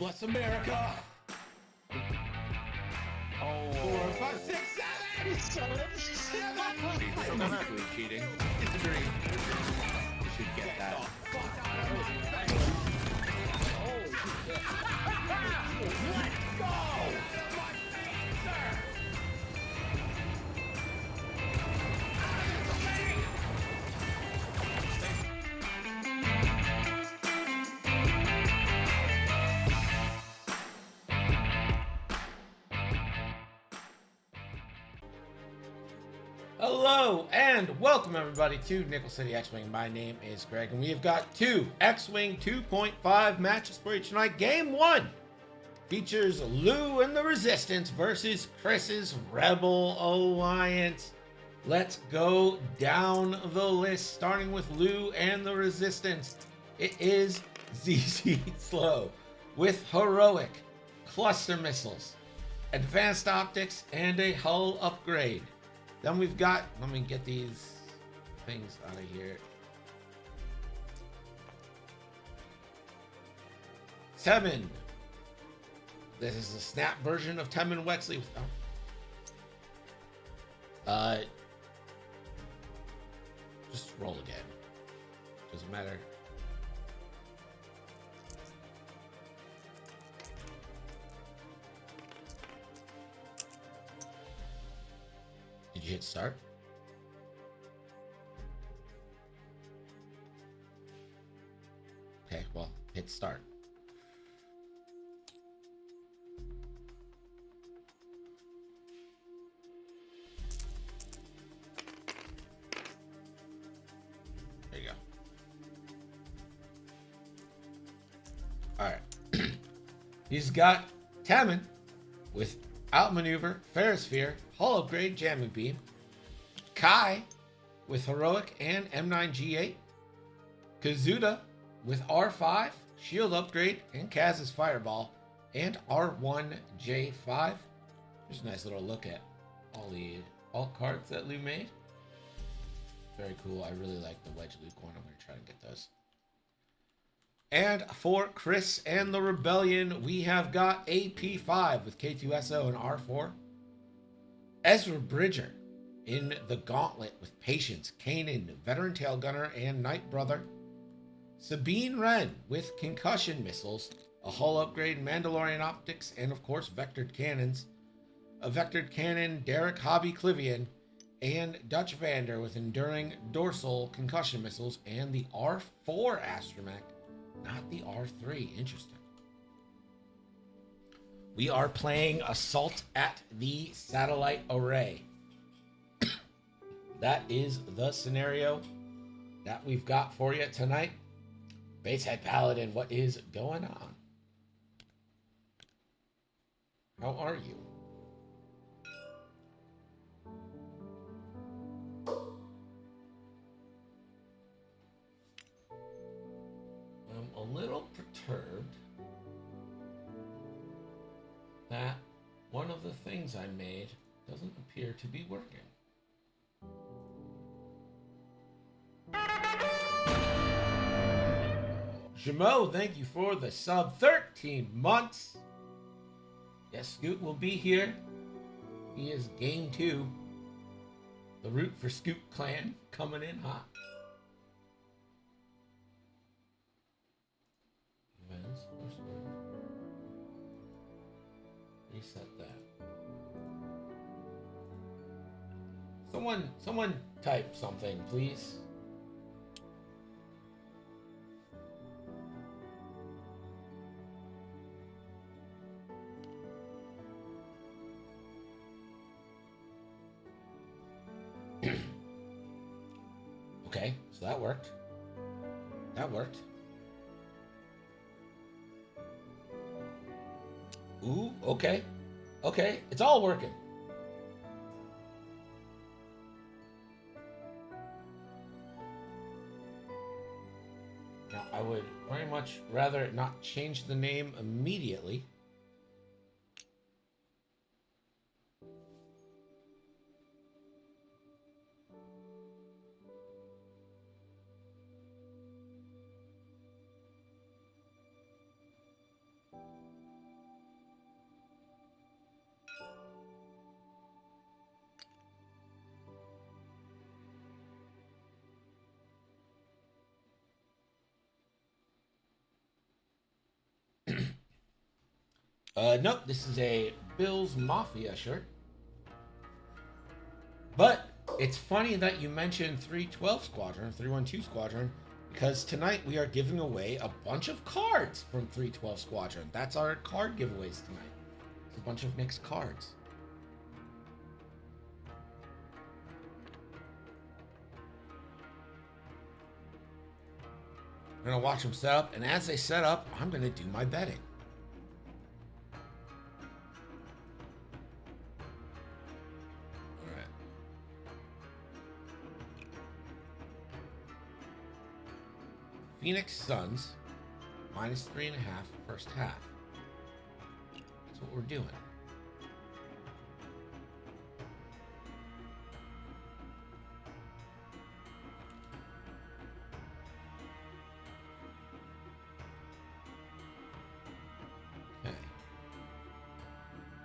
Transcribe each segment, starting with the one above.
bless America. Oh. 4, 5, 6, 7. 7. Basically cheating. Disagree. You should get Get that. the fuck out of here. Let's go. Out of my face, sir. Hello and welcome everybody to Nickel City X-Wing. My name is Greg and we have got two X-Wing 2.5 matches for you tonight. Game 1 features Lou and the Resistance versus Chris's Rebel Alliance. Let's go down the list, starting with Lou and the Resistance. It is ZZ Slow with heroic cluster missiles, advanced optics, and a hull upgrade. Then we've got, let me get these things out of here. Temmin. This is the snap version of Temmin Wexley. Just roll again. Doesn't matter. Did you hit start? Okay, well, hit start. There you go. Alright. He's got Temmin with outmaneuver, Ferrosphere, hull upgrade, jamming beam. Kai with heroic and M9G8. Kazuda with R5, shield upgrade, and Kaz's fireball, and R1J5. There's a nice little look at all the alt cards that Lou made. Very cool. I really like the Wedge Luke one. I'm going to try to get those. And for Chris and the Rebellion, we have got AP5 with K2SO and R4. Ezra Bridger in the Gauntlet with Patience, Kanan, Veteran Tail Gunner, and Night Brother. Sabine Wren with Concussion Missiles, a hull upgrade, Mandalorian Optics, and of course Vectored Cannons. A Vectored Cannon, Derek Hobby Clivian, and Dutch Vander with Enduring Dorsal Concussion Missiles, and the R4 Astromech. Not the R3. Interesting. We are playing Assault at the Satellite Array. That is the scenario that we've got for you tonight. Basehead Paladin, what is going on? How are you? I'm a little perturbed that one of the things I made doesn't appear to be working. Jamo, thank you for the sub. 13 months. Yes, Scoot will be here. He is game 2. The root for Scoot Clan coming in hot. Events, first word. Reset that. Someone type something, please. Okay, so that worked. That worked. Ooh, okay. Okay, it's all working. Now, I would very much rather not change the name immediately. Nope, this is a Bills Mafia shirt. But it's funny that you mentioned 312 Squadron, 312 Squadron, because tonight we are giving away a bunch of cards from 312 Squadron. That's our card giveaways tonight. It's a bunch of mixed cards. I'm going to watch them set up, and as they set up, I'm going to do my betting. All right. Phoenix Suns, -3.5 first half. That's what we're doing.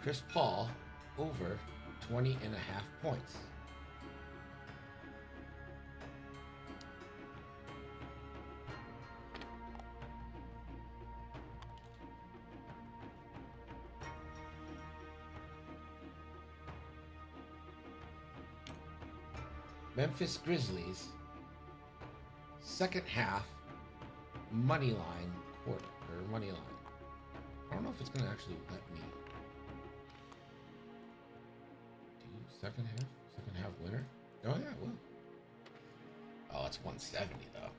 Chris Paul over 20.5 points. Memphis Grizzlies second half money line quarter or money line. I don't know if it's gonna actually let me second half winner. Oh yeah, it will. Oh, it's 170 though.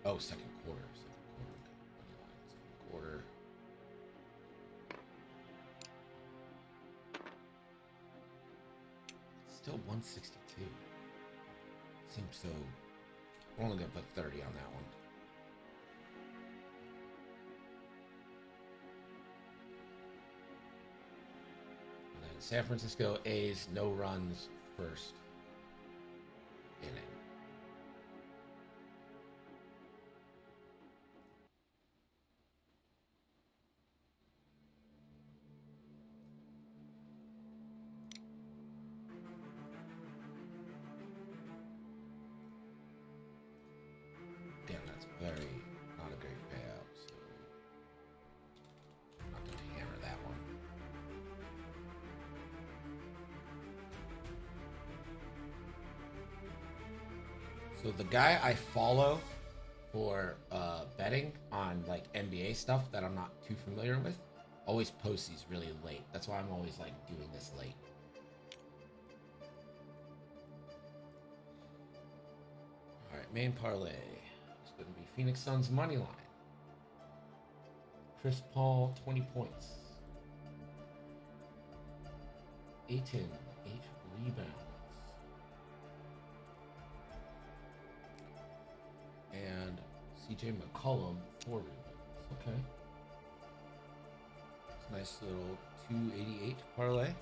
Oh, second quarter. Second quarter. It's still 162. Seems so. We're only gonna put 30 on that one. San Francisco A's no runs first inning. Damn, that's very not a great payout. So I'm not gonna hammer that one. So the guy I follow for betting on like NBA stuff that I'm not too familiar with always posts these really late. That's why I'm always like doing this late. All right, main parlay. It's going to be Phoenix Suns money line. Chris Paul 20 points. Ayton 8 rebounds. And CJ McCollum 4 rebounds. Okay. It's a nice little 288 parlay. And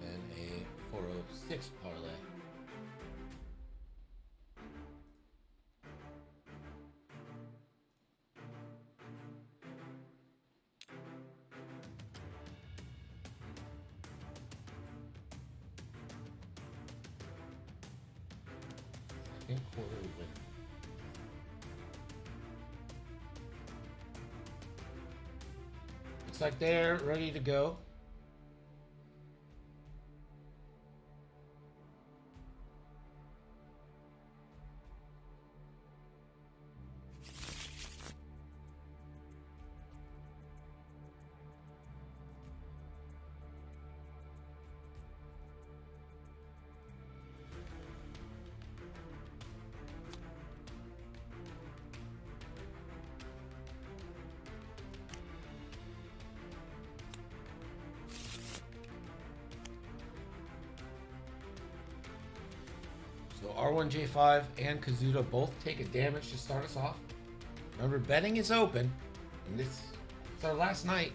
then a 406 parlay. Quarter win. Looks like they're ready to go. So R1J5 and Kazuda both take a damage to start us off. Remember, betting is open, and it's our last night.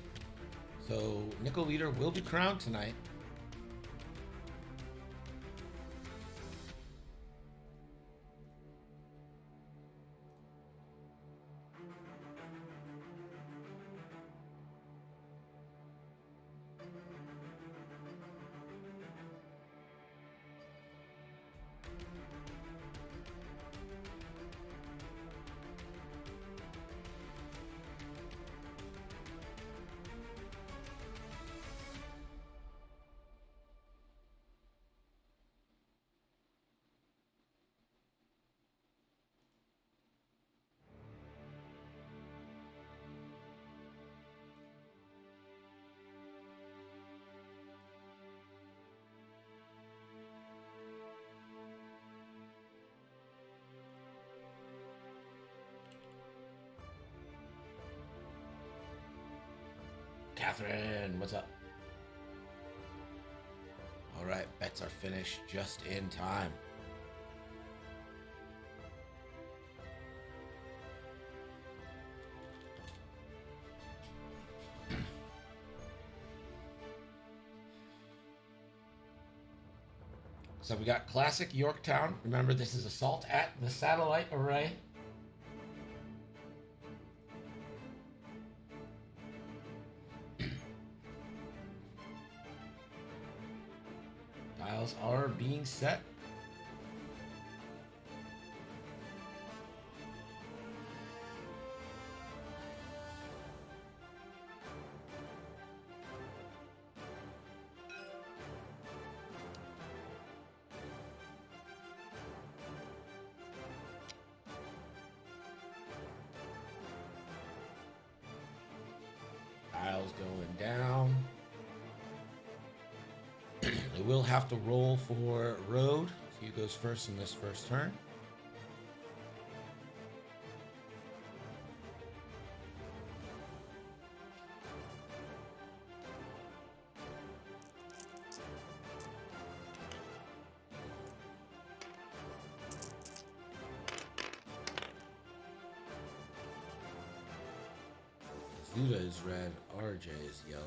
So Nickel Leader will be crowned tonight. Catherine, what's up? All right, bets are finished just in time. So we got Classic Yorktown. Remember, this is Assault at the Satellite Array. Dials are being set. Dials going down. It will have to roll for road. So he goes first in this first turn. Zuda is red, RJ is yellow.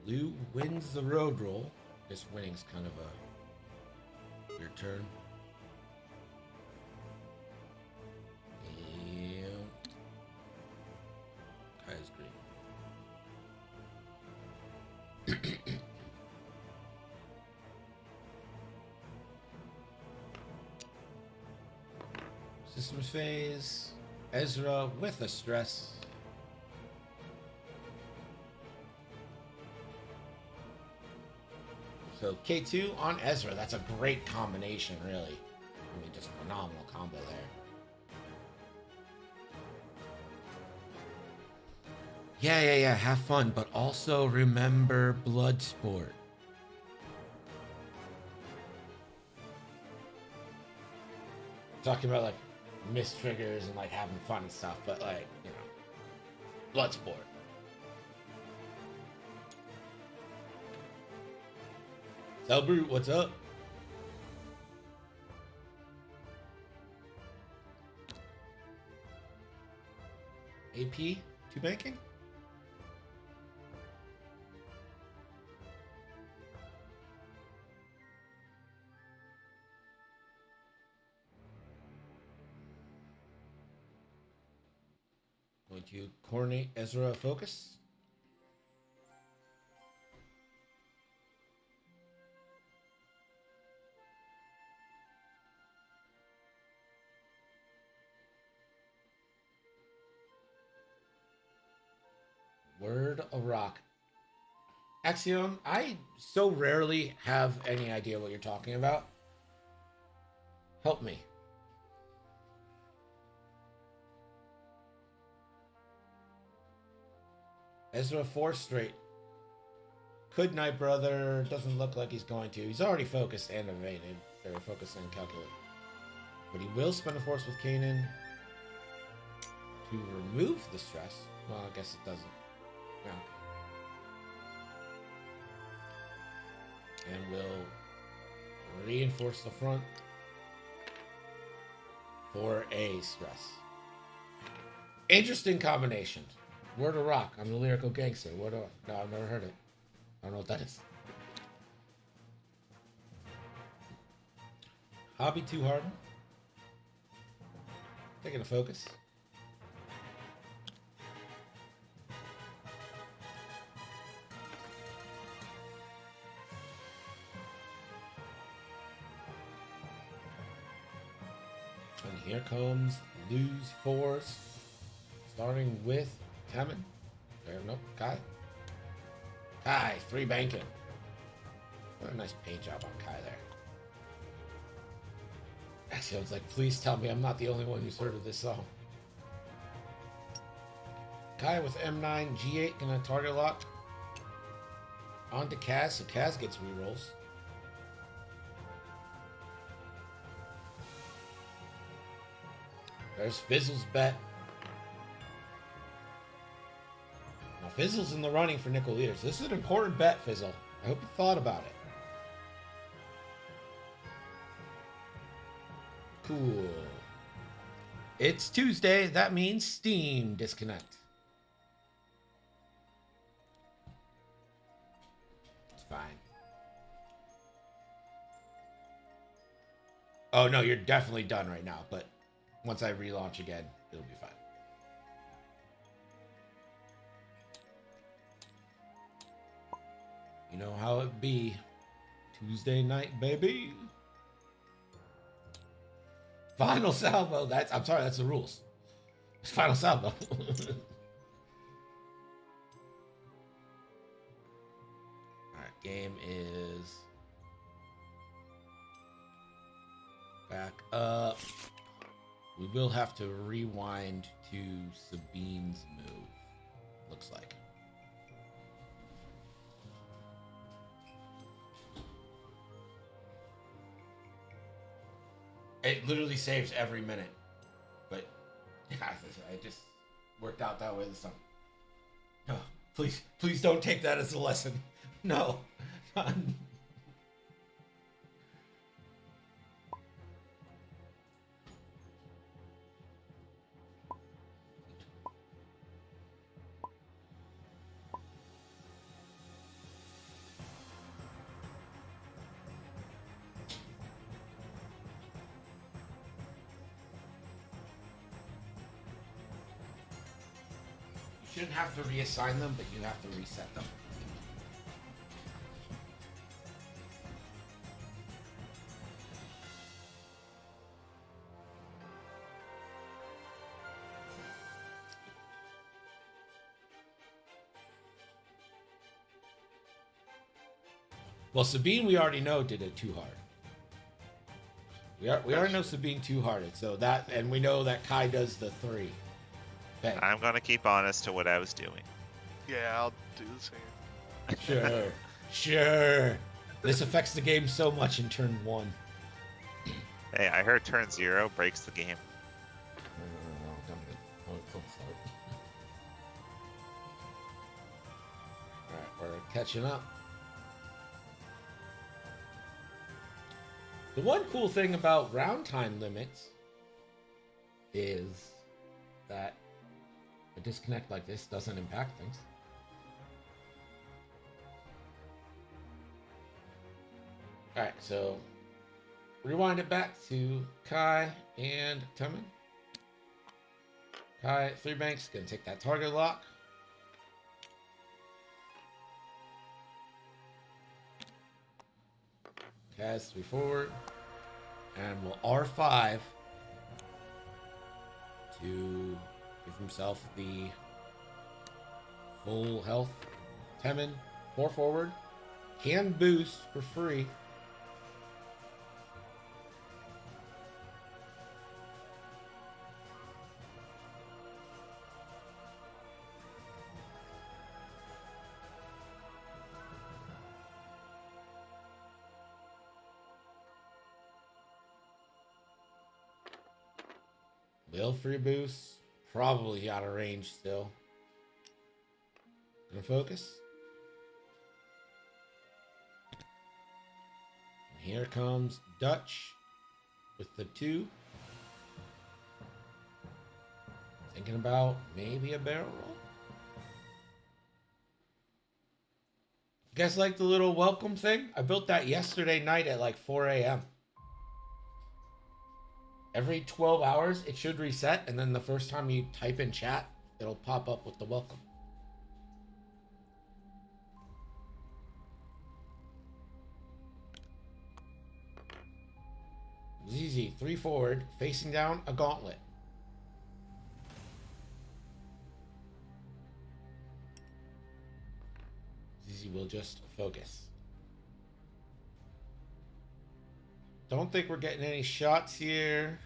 Lou wins the road roll. This winning's kind of a weird turn. Yeah. Kai's green. Systems phase. Ezra with a stress. So K2 on Ezra. That's a great combination, really. I mean, just phenomenal combo there. Yeah. Have fun, but also remember Bloodsport. Talking about like missed triggers and like having fun and stuff, but like, you know, Bloodsport. Selbrute, what's up? AP, 2 banking? Going to coordinate Ezra focus. Word of rock. Axiom, I so rarely have any idea what you're talking about. Help me. Ezra 4 straight. Could Night Brother. Doesn't look like he's going to. He's already focused and evaded. Or focused and calculated. But he will spend a force with Kanan to remove the stress. Well, I guess it doesn't. No. And will reinforce the front for a stress. Interesting combination. Word of rock. I'm the lyrical gangster. No, I've never heard it. I don't know what that is. Hobby too hard. Taking a focus. And here comes lose force. Starting with Tammin. There, nope, Kai. Kai, 3 banking. What a nice paint job on Kai there. Actually, I was like, please tell me I'm not the only one who's heard of this song. Kai with M9, G8, gonna target lock. On to Kaz, so Kaz gets rerolls. There's Fizzle's bet. Now, Fizzle's in the running for nickel leaders. This is an important bet, Fizzle. I hope you thought about it. Cool. It's Tuesday. That means Steam disconnect. It's fine. Oh, no, you're definitely done right now. But once I relaunch again, it'll be fine. You know how it be. Tuesday night, baby. Final salvo. I'm sorry, that's the rules. Final salvo. Alright, game is back up. We will have to rewind to Sabine's move. Looks like. It literally saves every minute. But yeah, it just worked out that way this time. No, please don't take that as a lesson. No. You shouldn't have to reassign them, but you have to reset them. Well, Sabine, we already know did it too hard. We already know Sabine too harded, so that, and we know that Kai does the 3. Bang. I'm gonna keep honest to what I was doing. Yeah, I'll do the same. Sure. This affects the game so much in turn 1. Hey, I heard turn 0 breaks the game. Alright, we're catching up. The one cool thing about round time limits is that a disconnect like this doesn't impact things. Alright, so rewind it back to Kai and Temin. Kai, 3 banks, gonna take that target lock. Kaz 3 forward. And we'll R5 to give himself the full health. Temin, 4 forward. Can boost for free. Will free boost. Probably out of range still. Gonna focus. And here comes Dutch with the 2. Thinking about maybe a barrel roll. You guys like the little welcome thing? I built that yesterday night at like 4 a.m. Every 12 hours, it should reset, and then the first time you type in chat, it'll pop up with the welcome. ZZ, 3 forward, facing down a gauntlet. ZZ will just focus. Don't think we're getting any shots here.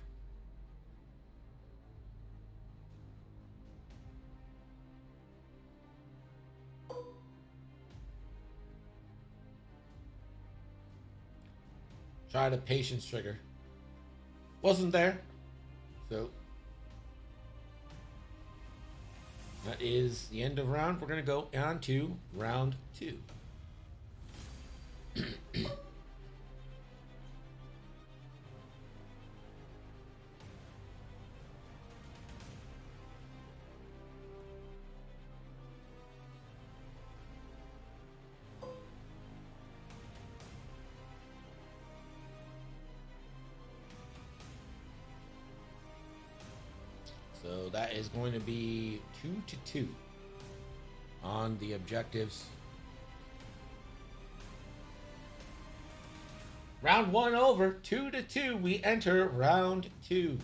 Tried a patience trigger. Wasn't there. So That is the end of round. We're going to go on to round 2. So that is going to be 2-2 on the objectives. Round 1 over, 2-2. We enter round 2.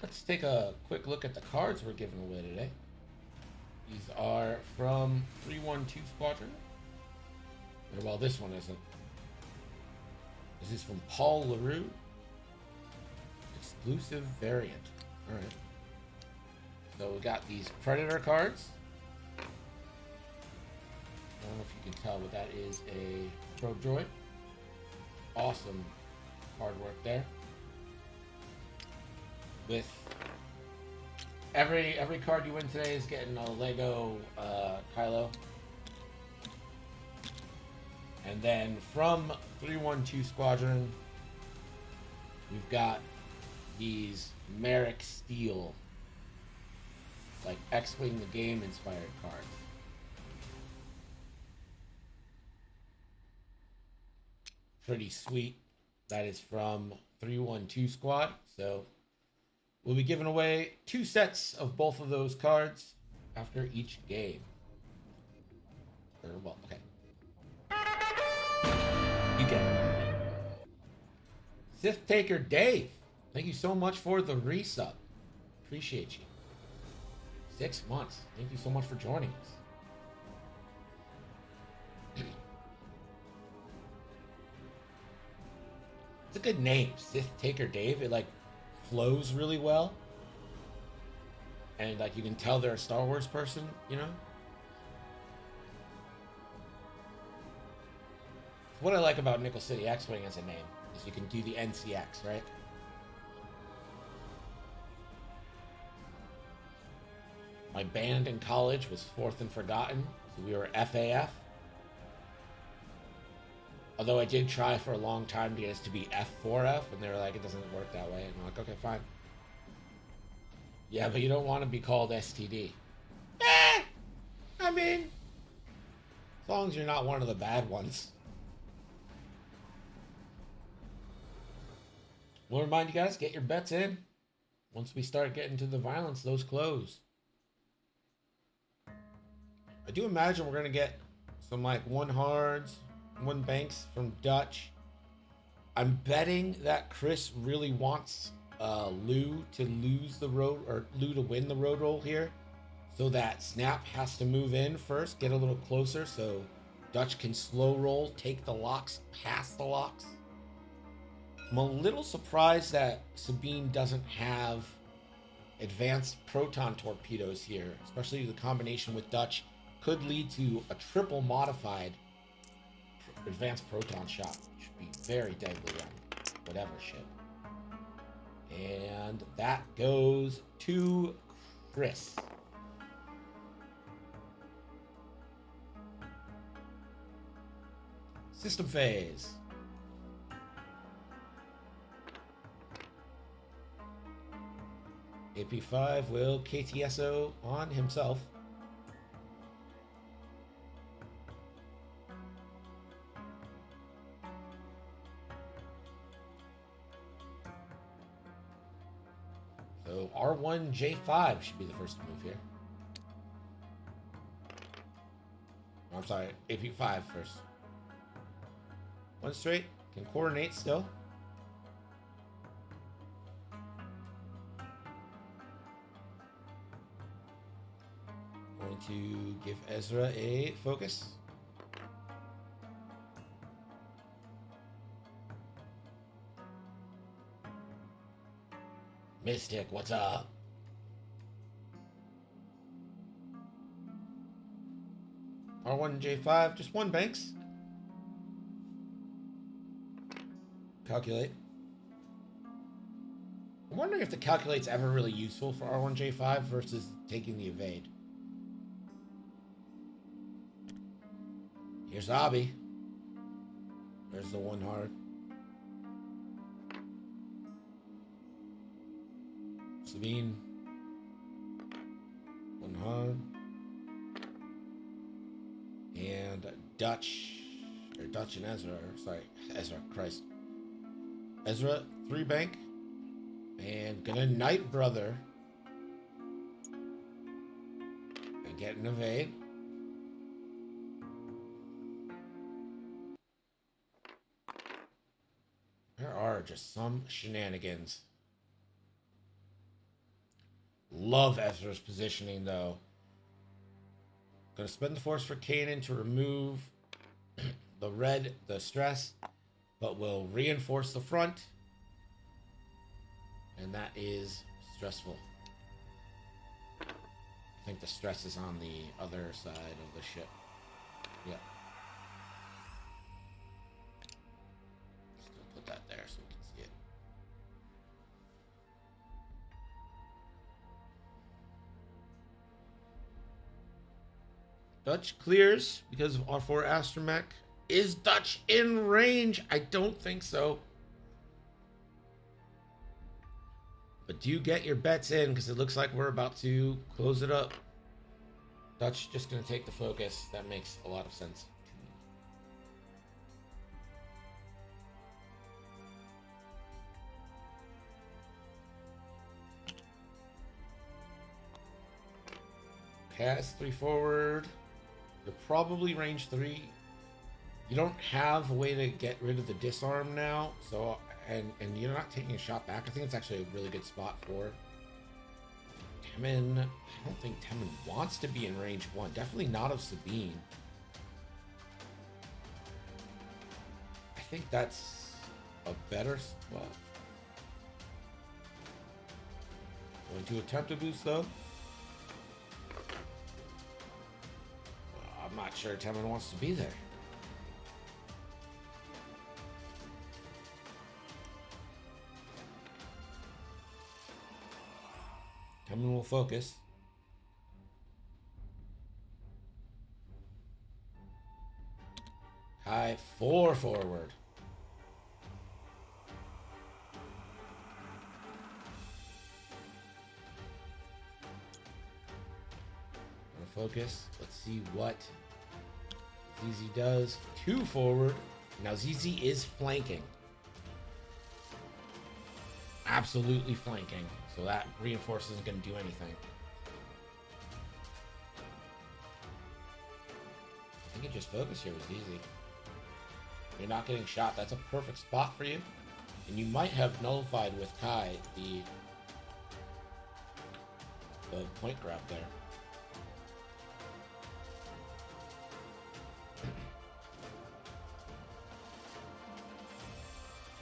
Let's take a quick look at the cards we're giving away today. These are from 312 Squadron. Well, this one isn't. This is from Paul LaRue. Exclusive variant. Alright. So we got these Predator cards. I don't know if you can tell, but that is a Probe Droid. Awesome hard work there. With every card you win today is getting a Lego Kylo. And then from 312 Squadron, we've got these Merrick Steel, like X-Wing the Game inspired cards. Pretty sweet. That is from 312 Squad. So we'll be giving away 2 sets of both of those cards after each game. Well, okay. You get it. Sith Taker Dave, thank you so much for the resub. Appreciate you. 6 months. Thank you so much for joining us. It's a good name, Sith Taker Dave. It like flows really well. And like you can tell they're a Star Wars person, you know? What I like about Nickel City X-Wing as a name is you can do the NCX, right? My band in college was Fourth and Forgotten, so we were FAF. Although I did try for a long time to get us to be F4F, and they were like, it doesn't work that way. And I'm like, okay, fine. Yeah, but you don't want to be called STD. I mean, as long as you're not one of the bad ones. We'll remind you guys, get your bets in. Once we start getting to the violence, those close. I do imagine we're going to get some like 1 hards, 1 banks from Dutch. I'm betting that Chris really wants Lou to lose the road, or Lou to win the road roll here, so that Snap has to move in first, get a little closer, so Dutch can slow roll, take the locks, past the locks. I'm a little surprised that Sabine doesn't have advanced proton torpedoes here, especially the combination with Dutch could lead to a triple modified advanced proton shot, which would be very deadly on whatever ship. And that goes to Chris. System phase. AP5 will KTSO on himself. So R1J5 should be the first to move here. Oh, I'm sorry, AP5 first. 1 straight, can coordinate still. Going to give Ezra a focus. Mystic, what's up? R1J5, just 1 banks. Calculate. I'm wondering if the calculate's ever really useful for R1J5 versus taking the evade. Here's Abby. There's the one hard. Sabine. One hard. And Dutch. Or Dutch and Ezra. Sorry, Ezra. Christ. Ezra, 3 bank. And gonna Knight Brother. And get an evade. There are just some shenanigans. Love Ezra's positioning, though. Gonna spend the force for Kanan to remove the stress, but will reinforce the front. And that is stressful. I think the stress is on the other side of the ship. Yeah. Just put that there so we can see it. Dutch clears because of R4 Astromech. Is Dutch in range? I don't think so. But do you get your bets in? Because it looks like we're about to close it up. Dutch just going to take the focus. That makes a lot of sense. Pass 3 forward. You're probably range 3. You don't have a way to get rid of the disarm now, so and you're not taking a shot back. I think it's actually a really good spot for Temmin. I don't think Temmin wants to be in range 1. Definitely not of Sabine. I think that's a better spot. Going to attempt a boost though. I'm not sure Temmin wants to be there. Temmin will focus. High 4 forward. Focus. Let's see what ZZ does. 2 forward. Now ZZ is flanking. Absolutely flanking. So that reinforce isn't going to do anything. I think you just focus here was easy. You're not getting shot. That's a perfect spot for you. And you might have nullified with Kai the point grab there.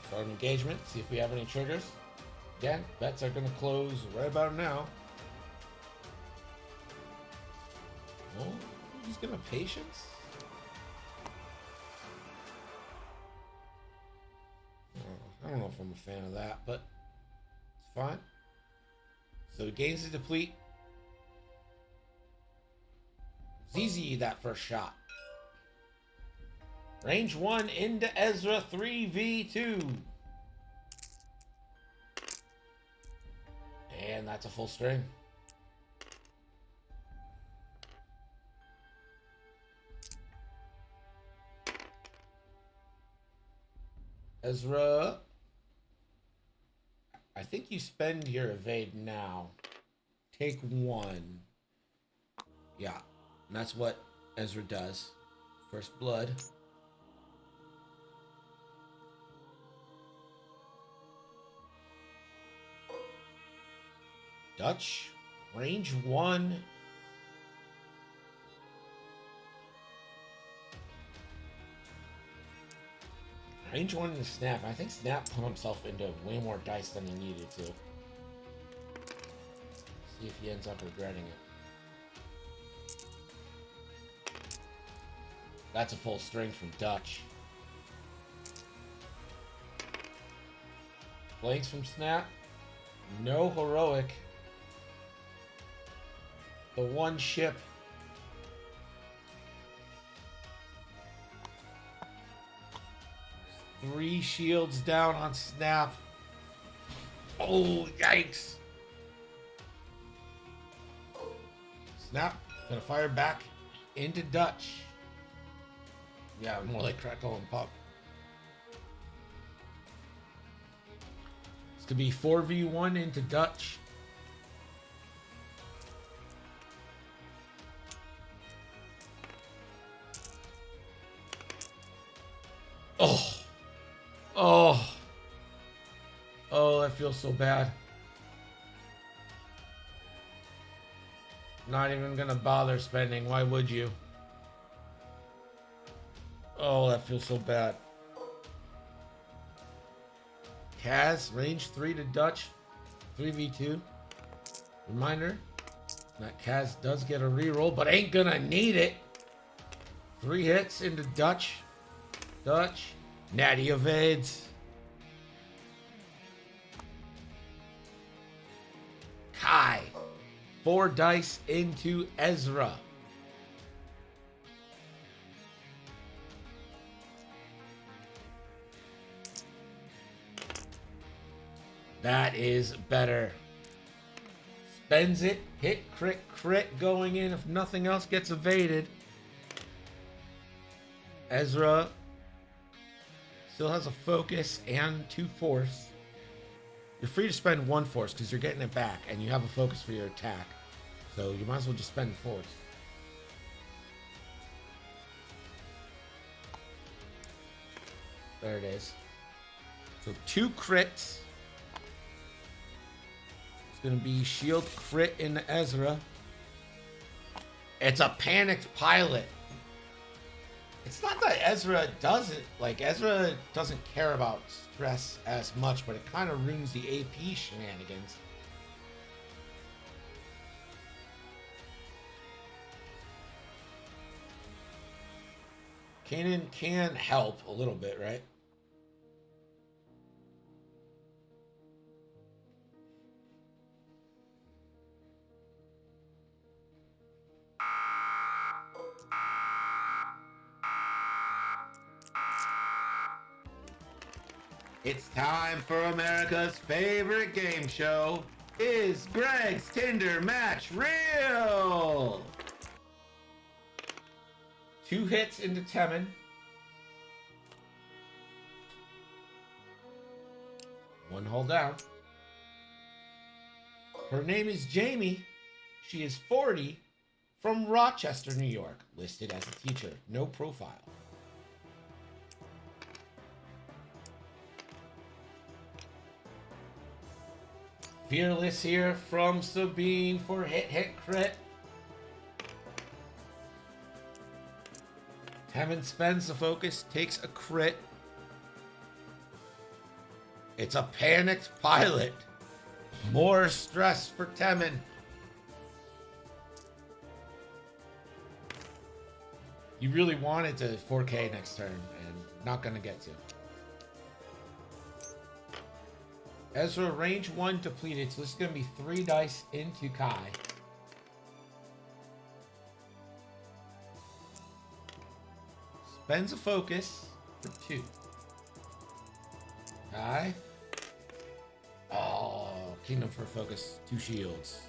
Start an engagement, see if we have any triggers. Again, bets are going to close right about now. Oh, he's going to patience? Oh, I don't know if I'm a fan of that, but it's fine. So he gains the deplete. ZZ that first shot. Range 1 into Ezra 3v2. And that's a full string. Ezra, I think you spend your evade now. Take 1. Yeah, and that's what Ezra does. First blood. Dutch, range 1. Range 1 in Snap. I think Snap put himself into way more dice than he needed to. See if he ends up regretting it. That's a full string from Dutch. Blanks from Snap. No heroic. the one ship. Three shields down on Snap. Oh, yikes. Snap, gonna fire back into Dutch. Yeah, more like Crackle and Pop. It's gonna be 4v1 into Dutch. Oh. Oh. Oh, that feels so bad. Not even gonna bother spending. Why would you? Oh, that feels so bad. Kaz, range 3 to Dutch. 3v2. Reminder that Kaz does get a reroll, but ain't gonna need it. 3 hits into Dutch. Dutch. Natty evades. Kai. 4 dice into Ezra. That is better. Spends it. Hit, crit, crit going in if nothing else gets evaded. Ezra still has a focus and 2 force. You're free to spend 1 force because you're getting it back and you have a focus for your attack. So you might as well just spend force. There it is. So 2 crits. It's going to be shield crit into Ezra. It's a panicked pilot. It's not that Ezra doesn't, like, Ezra doesn't care about stress as much, but it kind of ruins the AP shenanigans. Kanan can help a little bit, right? It's time for America's favorite game show. Is Greg's Tinder match real? 2 hits into Temin. 1 hull down. Her name is Jamie. She is 40, from Rochester, New York. Listed as a teacher. No profile. Fearless here from Sabine for hit, hit, crit. Temin spends the focus, takes a crit. It's a panicked pilot. More stress for Temin. You really wanted to 4K next turn, and not gonna get to. Ezra, range 1 depleted, so this is going to be 3 dice into Kai. Spends a focus for 2. Kai. Oh, Kingdom for focus, 2 shields.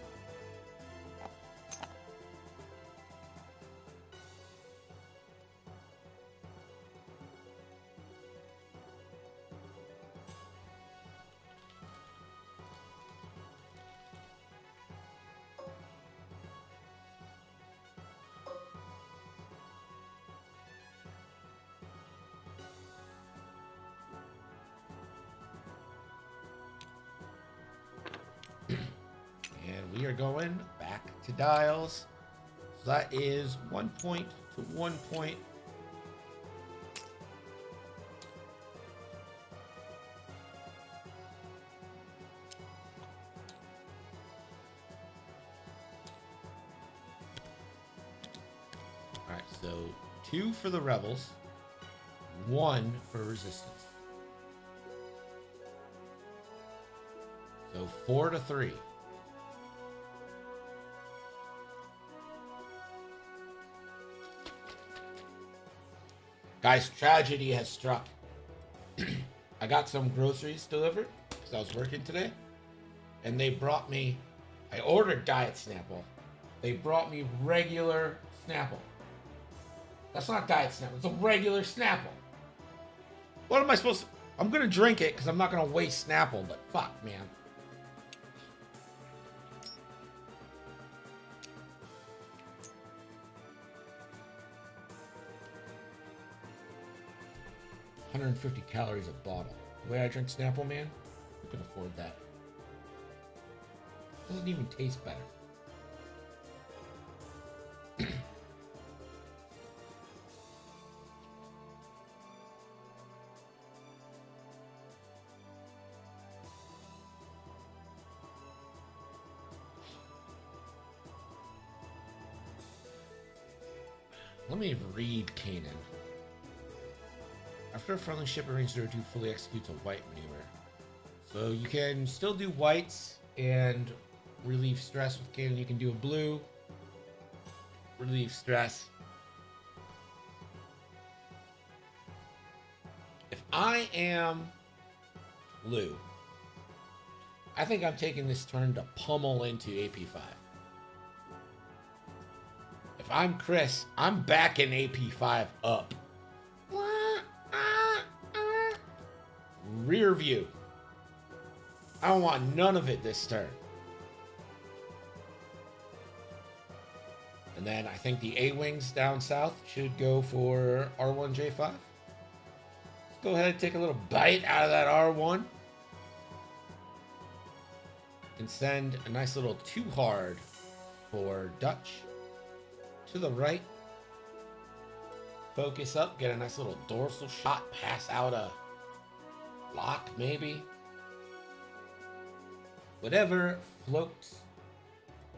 We are going back to dials. So that is 1 point to 1 point. All right, so 2 for the rebels, 1 for resistance. So 4 to 3. Guys, tragedy has struck. I got some groceries delivered because I was working today, and they brought me. I ordered Diet Snapple. They brought me regular Snapple. That's not Diet Snapple. It's a regular Snapple. What am I supposed to? I'm gonna drink it because I'm not gonna waste Snapple. But fuck, man. $150 calories a bottle. The way I drink Snapple, man, who can afford that? Doesn't even taste better. Let me read Kanan. After a friendly ship arranged to fully executes a white maneuver. So you can still do whites and relieve stress with Kanan. You can do a blue, relieve stress. If I am Lou, I think I'm taking this turn to pummel into AP5. If I'm Chris, I'm backing AP5 up. Rear view. I don't want none of it this turn. And then I think the A-Wings down south should go for R1J5. Let's go ahead and take a little bite out of that R1. And send a nice little 2-hard for Dutch. To the right. Focus up, get a nice little dorsal shot, pass out a lock, maybe. Whatever floats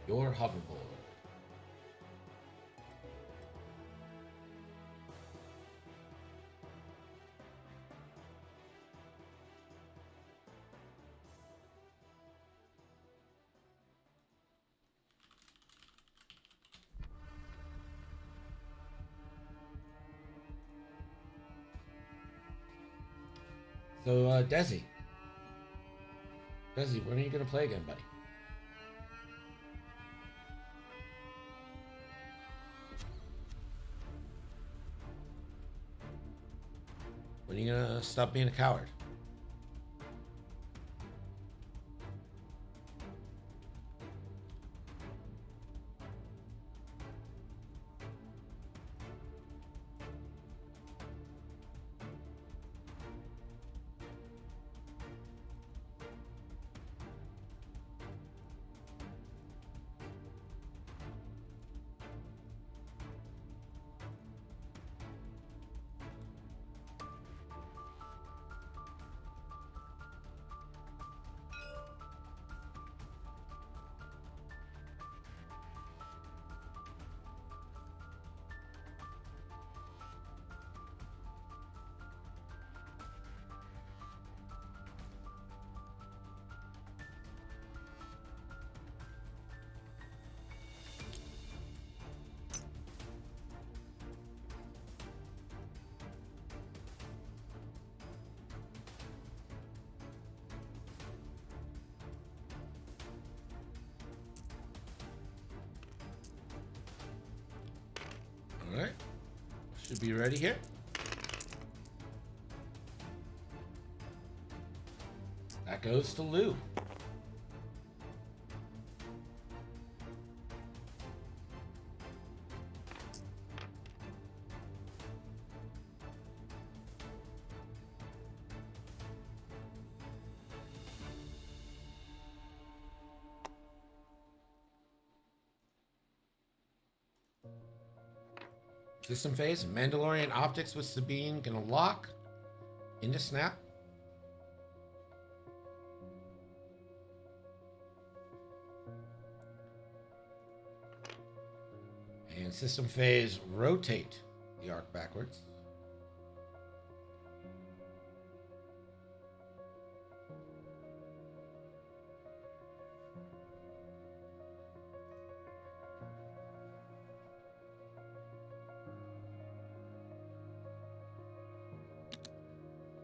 your hoverboard. So, Desi. Desi, when are you going to play again, buddy? When are you going to stop being a coward? Alright. Should be ready here. That goes to Lou. System phase, Mandalorian optics with Sabine gonna lock into snap. And system phase, rotate the arc backwards.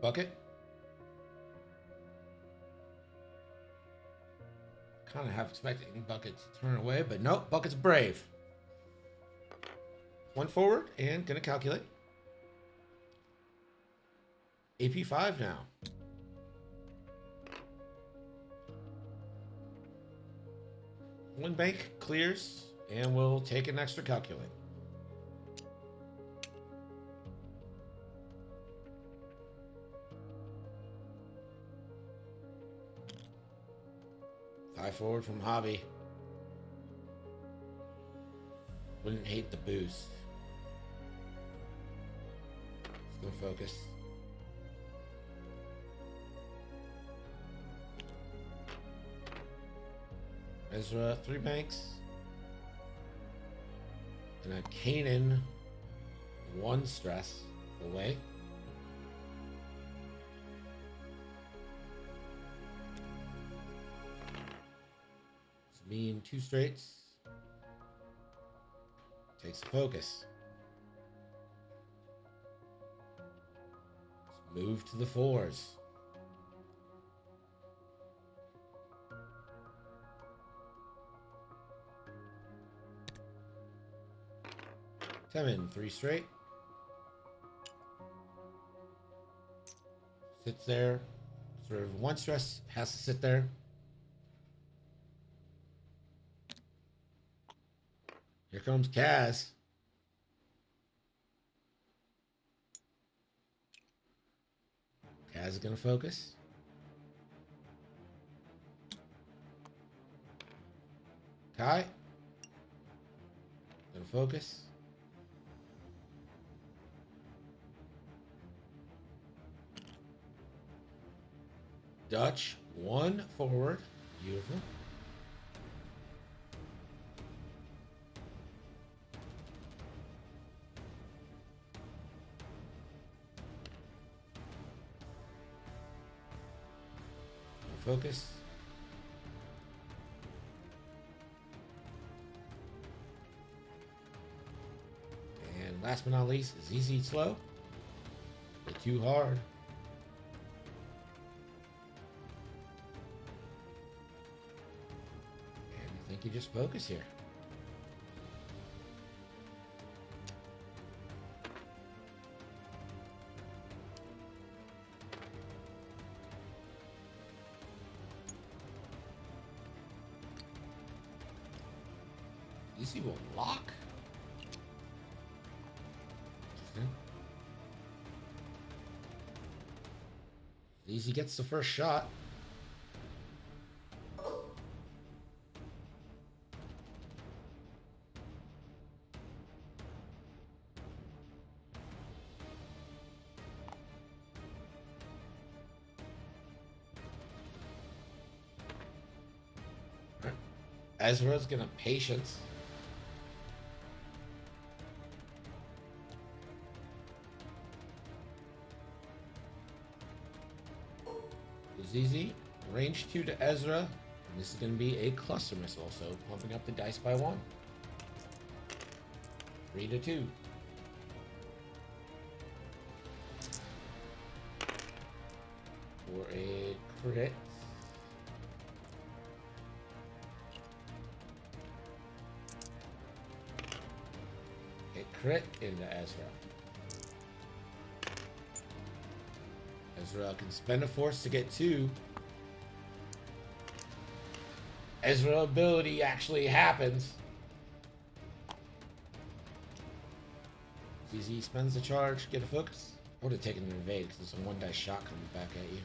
Bucket. Kind of half expecting Bucket to turn away, but nope, Bucket's brave. One forward and gonna calculate. AP5 now. One bank clears, and we'll take an extra calculate. Five forward from Hobby. Wouldn't hate the boost. Let's go focus. Ezra, 3 banks. And a Kanan, 1 stress away. It's me in 2 straights. Takes the focus. Let's move to the 4s. Seven, 3 straight. Sits there. Sort of 1 stress has to sit there. Here comes Kaz. Kaz is gonna focus. Kai. Gonna focus. Dutch, 1 forward. Beautiful. Focus. And last but not least, ZZ slow. But too hard. And I think you just focus here. ZZ will lock. ZZ gets the first shot. Ezra's gonna patience. ZZ, range 2 to Ezra, and this is going to be a cluster missile, so pumping up the dice by 1. 3 to 2. For a crit. A crit into Ezra. Ezra can spend a force to get 2. Ezra ability actually happens. ZZ spends the charge, get a focus. I would have taken an evade because there's a 1 dice shot coming back at you.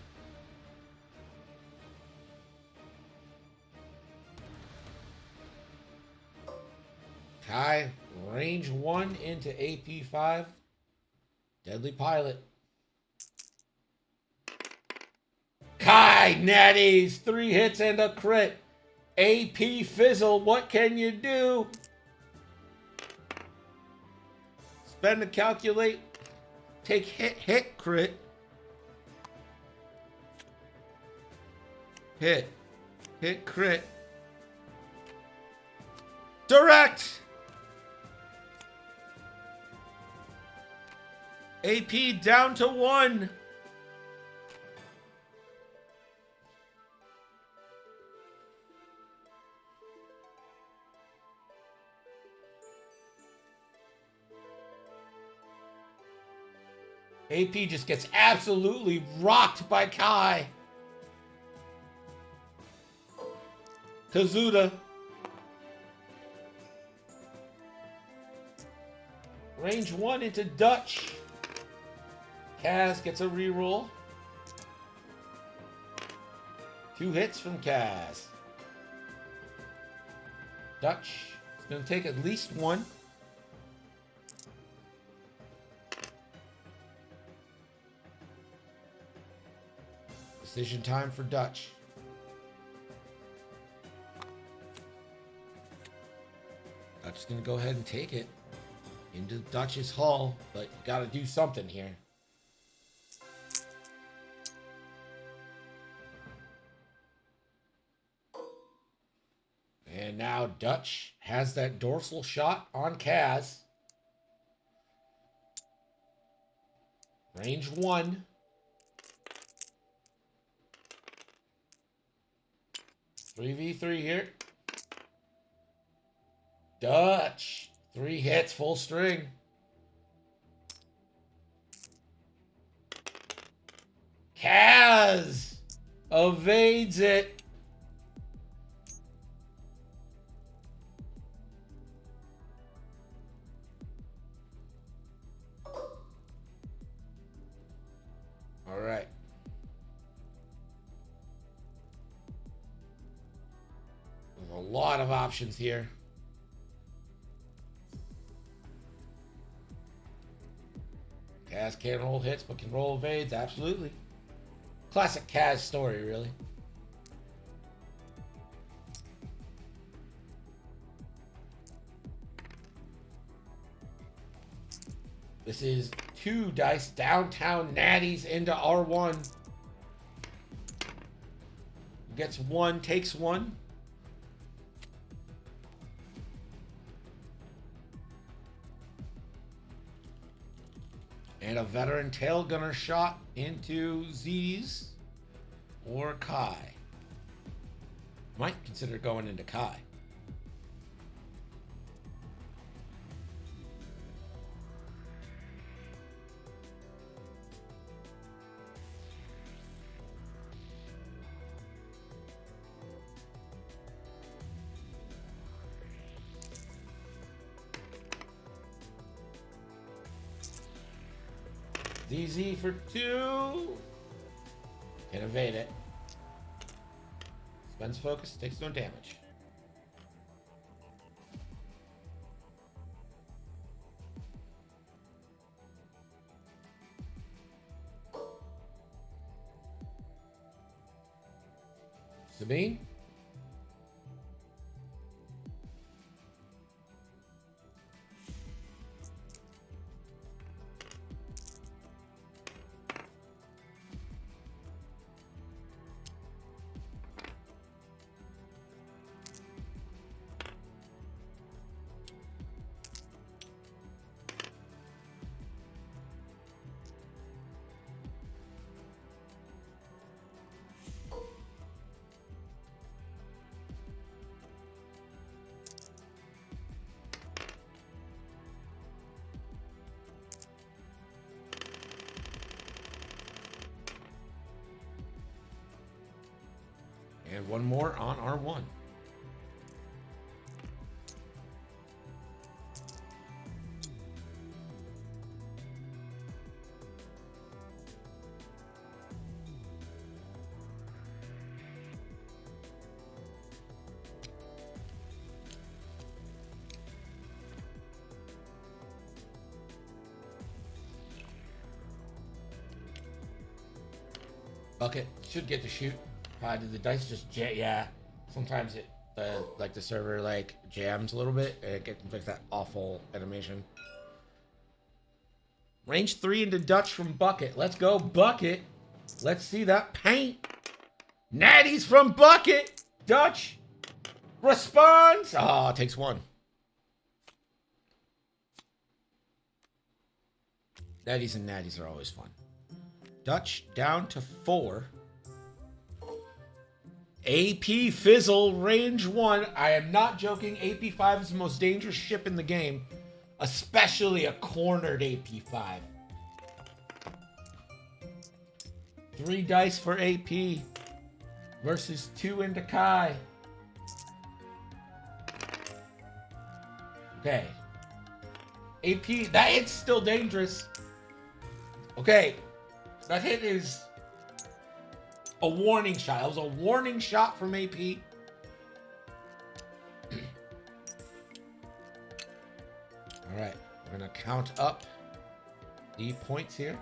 Kai, range 1 into AP5. Deadly Pilot. Kai, natties, 3 hits and a crit. AP Fizzle, what can you do? Spend to calculate. Take hit, crit. Hit, crit. Direct! AP down to 1. AP just gets absolutely rocked by Kai. Kazuda. Range 1 into Dutch. Kaz gets a reroll. 2 hits from Kaz. Dutch is going to take at least 1. Decision time for Dutch. Dutch is going to go ahead and take it into Dutch's hull, but you got to do something here. And now Dutch has that dorsal shot on Kaz. Range 1. Three v 3 here. Dutch. 3 hits, full string. Kaz evades it. All right. There's a lot of options here. Kaz can't roll hits, but can roll evades. Absolutely. Classic Kaz story, really. This is 2 dice downtown natties into R1. Gets 1, takes 1. And a veteran tail gunner shot into Z's or Kai. Might consider going into Kai. DZ for 2. Can evade it. Spends focus, takes no damage. Sabine? And one more on R1. Bucket should get to shoot. Did the dice just yeah? Sometimes it like the server like jams a little bit and it gets like that awful animation. Range 3 into Dutch from Bucket. Let's go Bucket. Let's see that paint. Natties from Bucket. Dutch responds. Oh, it takes 1. Natties and natties are always fun. Dutch down to 4. AP Fizzle, range 1. I am not joking. AP5 is the most dangerous ship in the game, especially a cornered AP5. 3 dice for AP versus 2 into Kai. Okay. AP, that hit's still dangerous. Okay. That hit is a warning shot. It was a warning shot from AP. All right. We're going to count up the points here.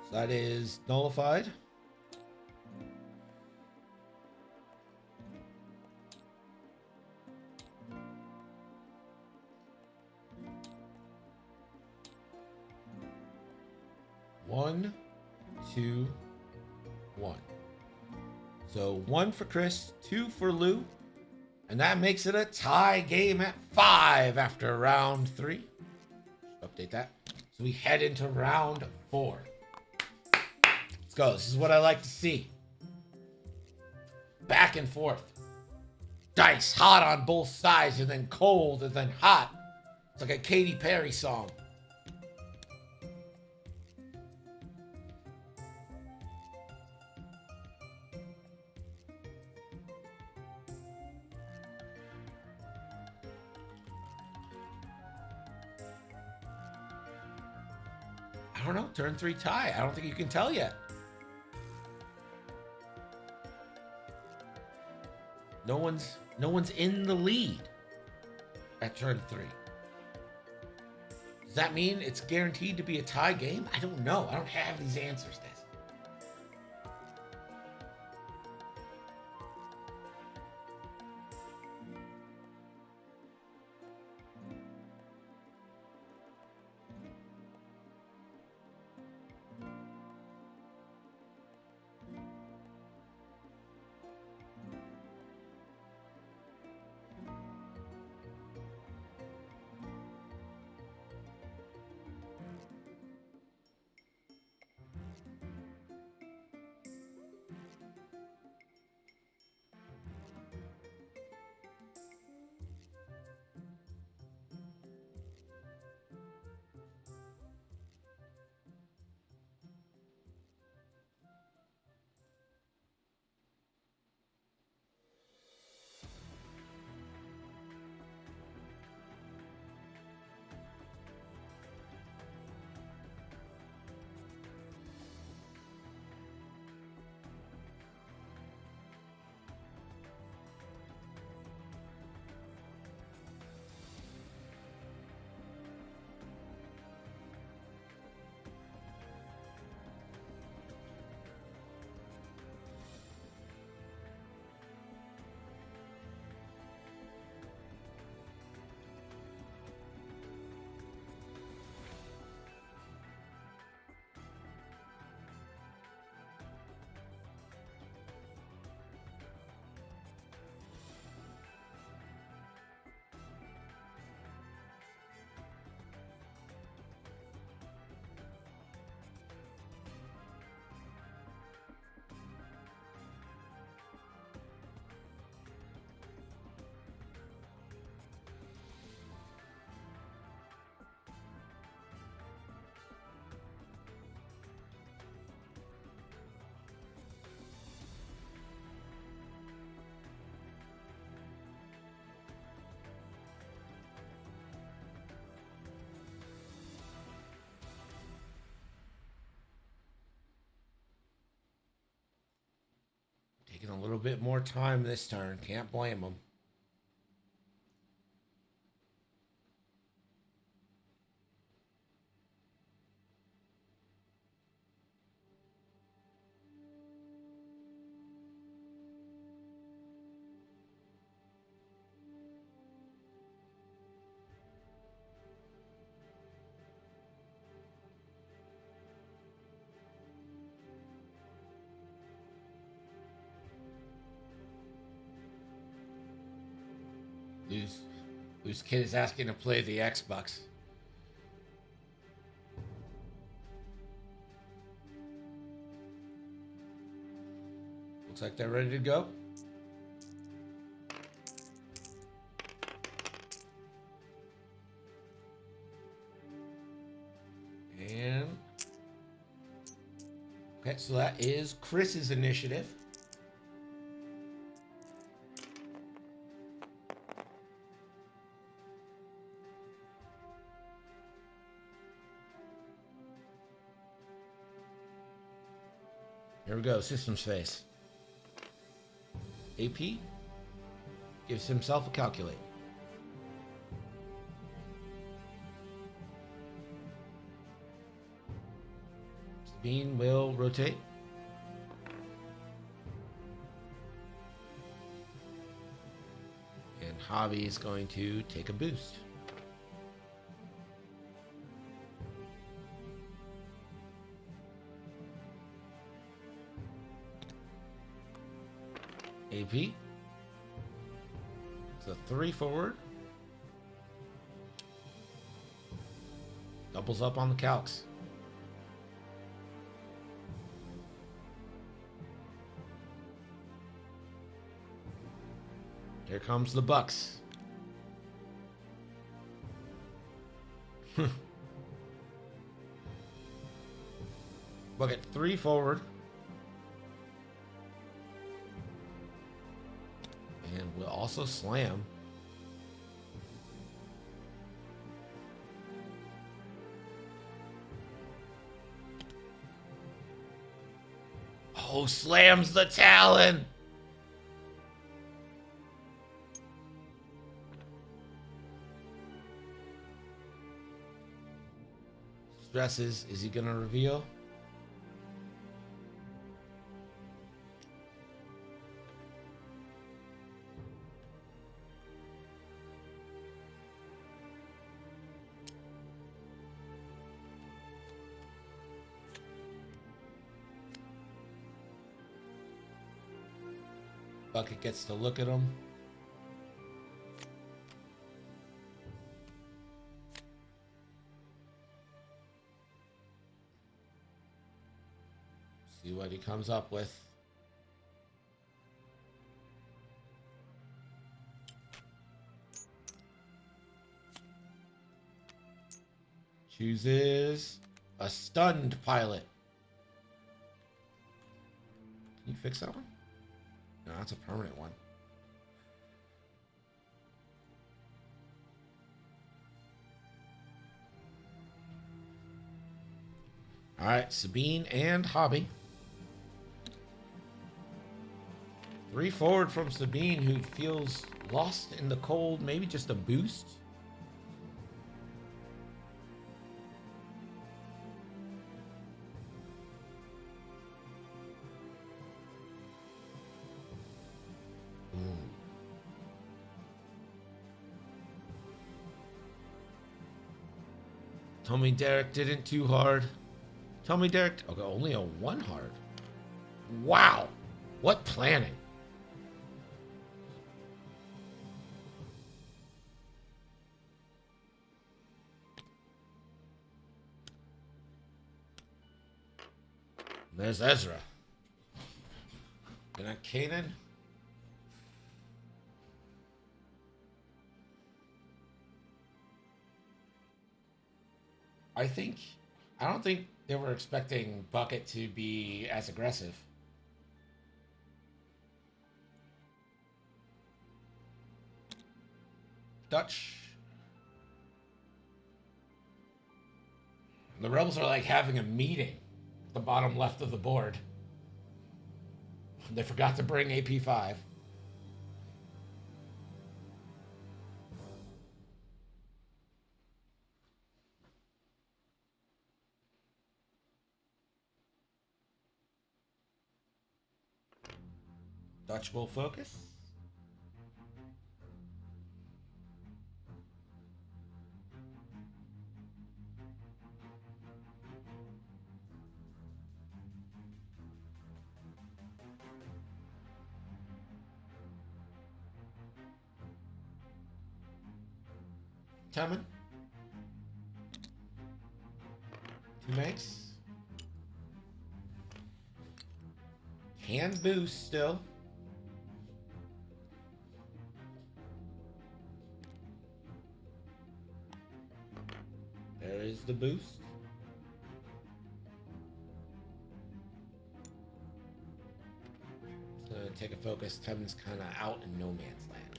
So that is nullified. One, 2, 1. So 1 for Chris, 2 for Lou, and that makes it a tie game at 5 after round 3. Update that. So we head into round 4. Let's go. This is what I like to see. Back and forth. Dice hot on both sides, and then cold, and then hot. It's like a Katy Perry song. I don't know. Turn 3 tie. I don't think you can tell yet. No one's in the lead at turn 3. Does that mean it's guaranteed to be a tie game? I don't know. I don't have these answers, Des. Taking a little bit more time this turn. Can't blame them. Whose kid is asking to play the Xbox. Looks like they're ready to go. Okay, so that is Chris's initiative. Here we go, systems phase. AP gives himself a calculate. Sabine will rotate. And Hobby is going to take a boost. AP. It's a 3 forward. Doubles up on the calcs. Here comes the Bucks. Bucket 3 forward. And we'll also slam. Oh, slams the Talon. Stresses. Is he going to reveal? Bucket gets to look at him. See what he comes up with. Chooses a stunned pilot. Can you fix that one? No, that's a permanent one. All right, Sabine and Hobby. 3 forward from Sabine, who feels lost in the cold. Maybe just a boost. Tell me Derek didn't too hard. Tell me Derek. Okay, only a 1 hard. Wow. What planning. There's Ezra. And Kanan. I don't think they were expecting Bucket to be as aggressive. Dutch. The Rebels are like having a meeting at the bottom left of the board. They forgot to bring AP5. Dutch will focus. Taman. 2 makes. Can boost still. There is the boost. take a focus. Tevin's kind of out in no man's land.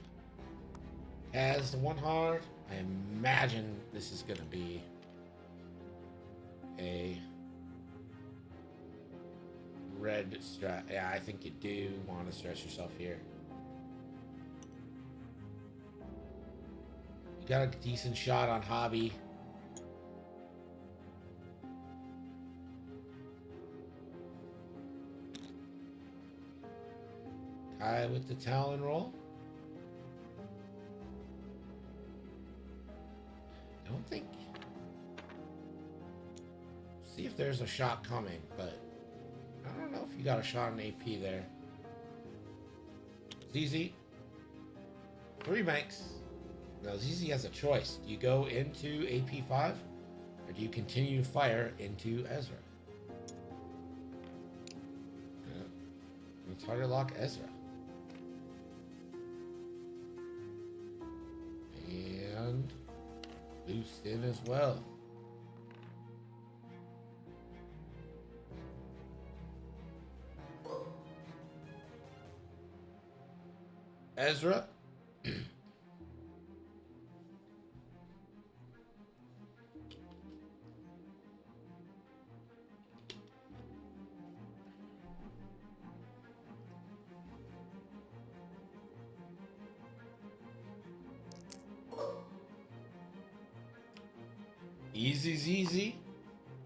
Has the one hard. I imagine this is going to be a red strat. Yeah, I think you do want to stress yourself here. You got a decent shot on Hobby. Kai with the Talon roll. I don't think. See if there's a shot coming, but I don't know if you got a shot on AP there. ZZ. 3 banks. Now ZZ has a choice. Do you go into AP5 or do you continue to fire into Ezra? Yeah. Target lock Ezra. And boost in as well. Ezra. Easy ZZ.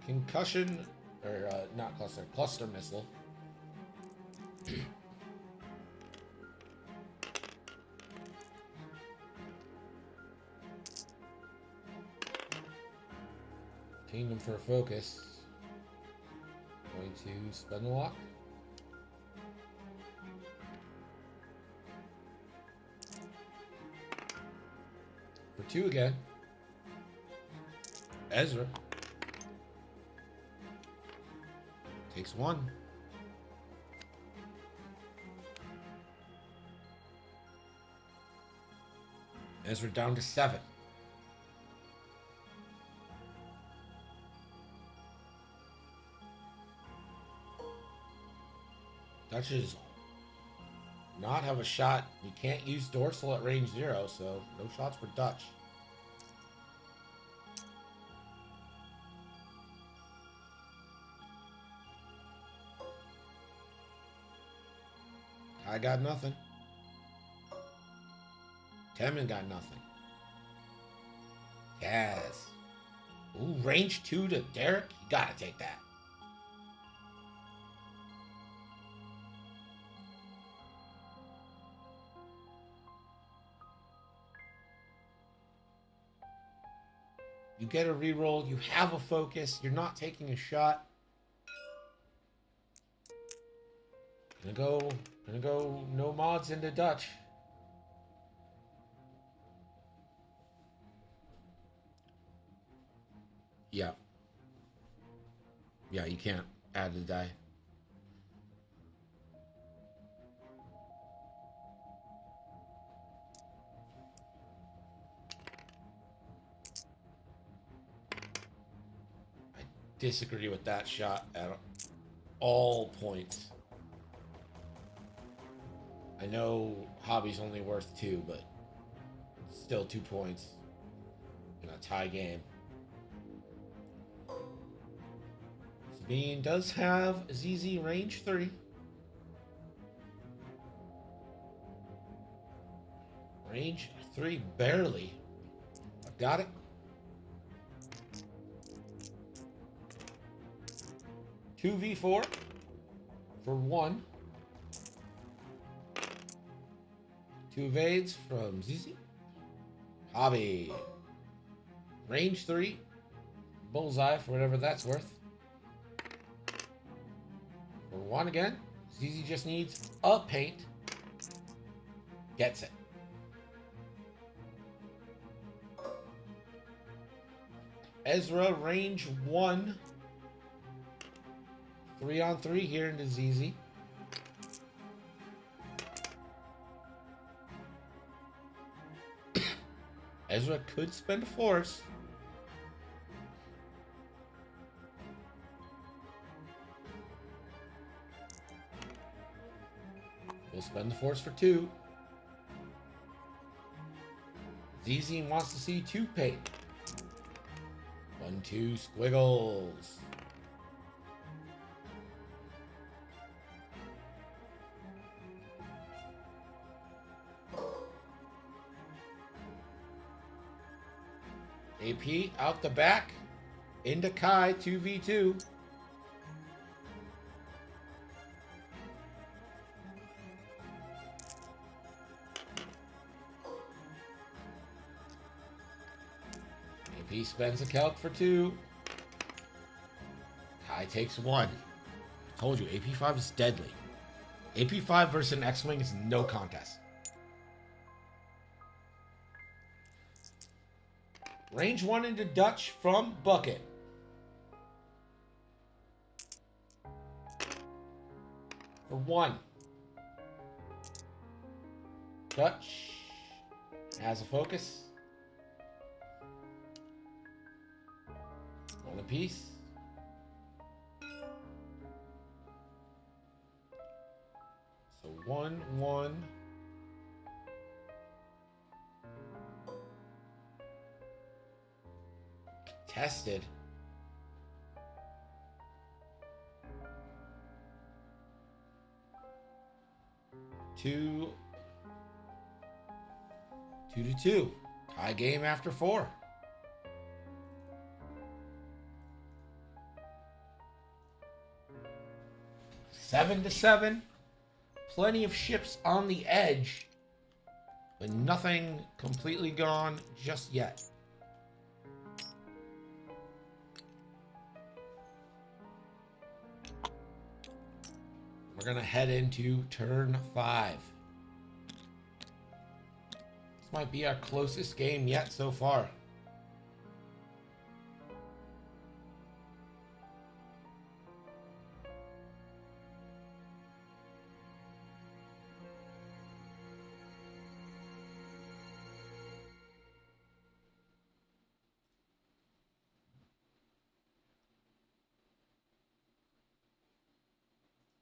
Concussion, or not cluster missile. Kingdom for focus. Going to spin the lock. For 2 again. Ezra takes 1. Ezra down to 7. Dutches not have a shot. You can't use dorsal at range 0, so no shots for Dutch. I got nothing. Temin got nothing. Yes. Ooh, range 2 to Derek. You gotta take that. You get a reroll. You have a focus. You're not taking a shot. Gonna go no mods into Dutch. Yeah. Yeah, you can't add the die. I disagree with that shot at all points. I know Hobby's only worth 2, but still 2 points in a tie game. Sabine does have ZZ range 3. Range 3 barely. I've got it. Two V4 for 1. 2 evades from ZZ. Hobby. Range 3. Bullseye for whatever that's worth. For 1 again. ZZ just needs a paint. Gets it. Ezra, range 1. 3-on-3 here into ZZ. Ezra could spend force. We'll spend the force for 2. ZZ wants to see 2 paint. 1, 2, squiggles. AP out the back. Into Kai, 2v2. AP spends a calc for 2. Kai takes 1. I told you, AP5 is deadly. AP5 versus an X-Wing is no contest. Range 1 into Dutch from Bucket. For 1. Dutch has a focus. 1 apiece. So 1, 1. Tested. Two to 2. Tie game after 4. Seven to 7. Plenty of ships on the edge, but nothing completely gone just yet. We're going to head into turn 5. This might be our closest game yet so far.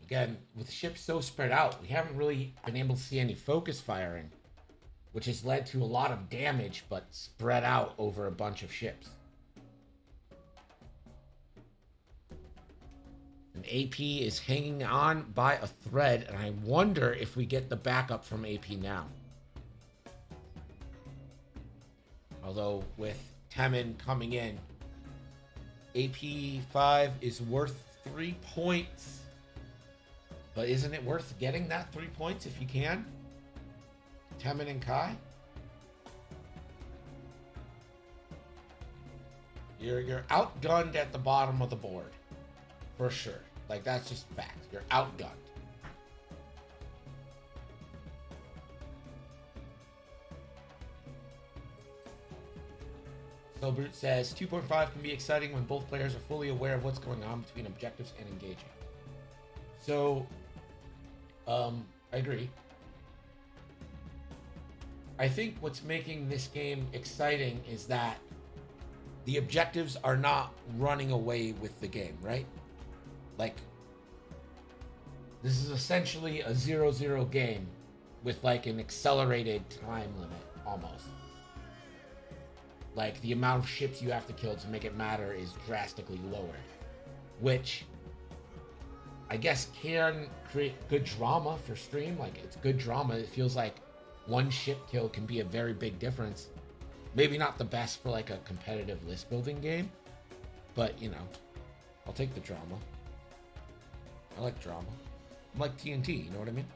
Again, with ships so spread out, we haven't really been able to see any focus firing, which has led to a lot of damage, but spread out over a bunch of ships. And AP is hanging on by a thread, and I wonder if we get the backup from AP now. Although, with Temmin coming in, AP5 is worth 3 points. But isn't it worth getting that 3 points if you can? Temmin and Kai? You're outgunned at the bottom of the board. For sure. Like, that's just fact. You're outgunned. Silbrute says 2.5 can be exciting when both players are fully aware of what's going on between objectives and engaging. So, I agree. I think what's making this game exciting is that the objectives are not running away with the game, right? Like, this is essentially a 0-0 game with like an accelerated time limit, almost. Like, the amount of ships you have to kill to make it matter is drastically lowered, which I guess can create good drama for stream. Like, it's good drama. It feels like one ship kill can be a very big difference. Maybe not the best for like a competitive list building game, but you know, I'll take the drama. I like drama. I'm like TNT, you know what I mean?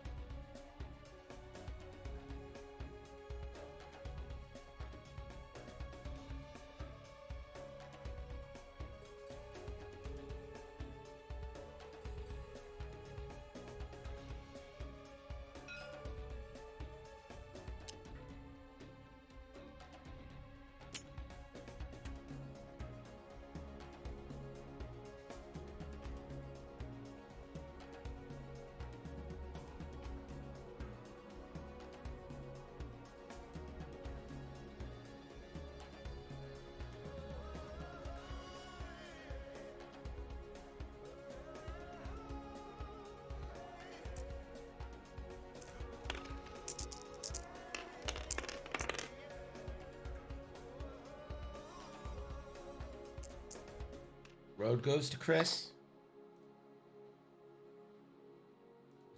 Road goes to Chris.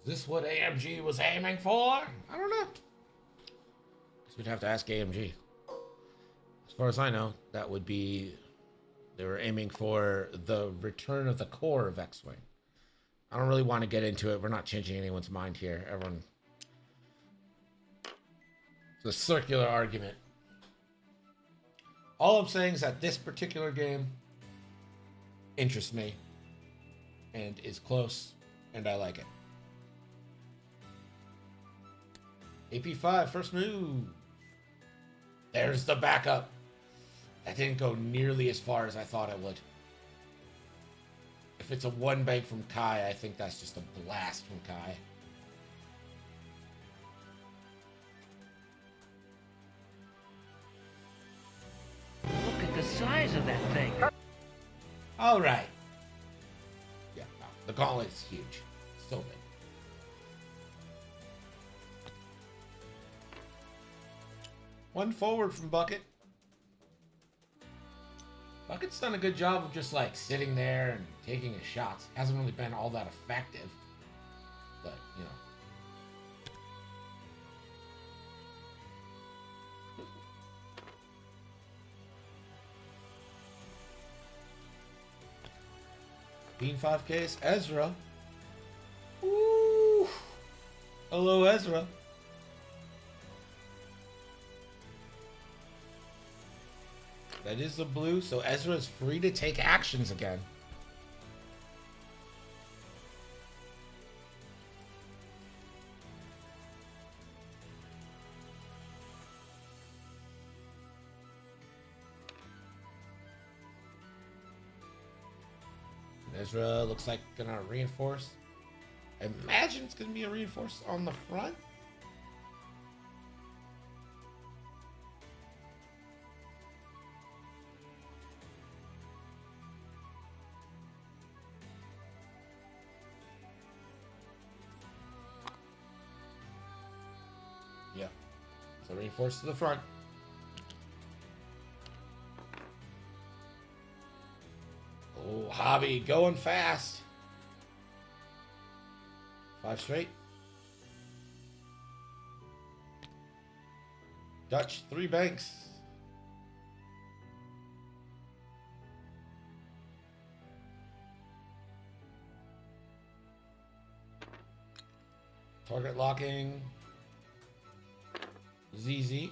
Is this what AMG was aiming for? I don't know. Guess we'd have to ask AMG. As far as I know, that would be... They were aiming for the return of the core of X-Wing. I don't really want to get into it. We're not changing anyone's mind here. Everyone... It's a circular argument. All I'm saying is that this particular game interests me and is close, and I like it. AP5, first move. There's the backup. That didn't go nearly as far as I thought it would. If it's a one bank from Kai, I think that's just a blast from Kai. Look at the size of that thing. All right. Yeah, no, the gauntlet is huge. So big. One forward from Bucket. Bucket's done a good job of just like sitting there and taking his shots. Hasn't really been all that effective. But, you know. Bean 5Ks, Ezra. Ooh. Hello, Ezra. That is the blue, so Ezra is free to take actions again. Ezra looks like gonna reinforce. I imagine it's gonna be a reinforce on the front. Yeah. So reinforce to the front. Oh, Hobby going fast. 5 straight. Dutch 3 banks. Target locking. ZZ.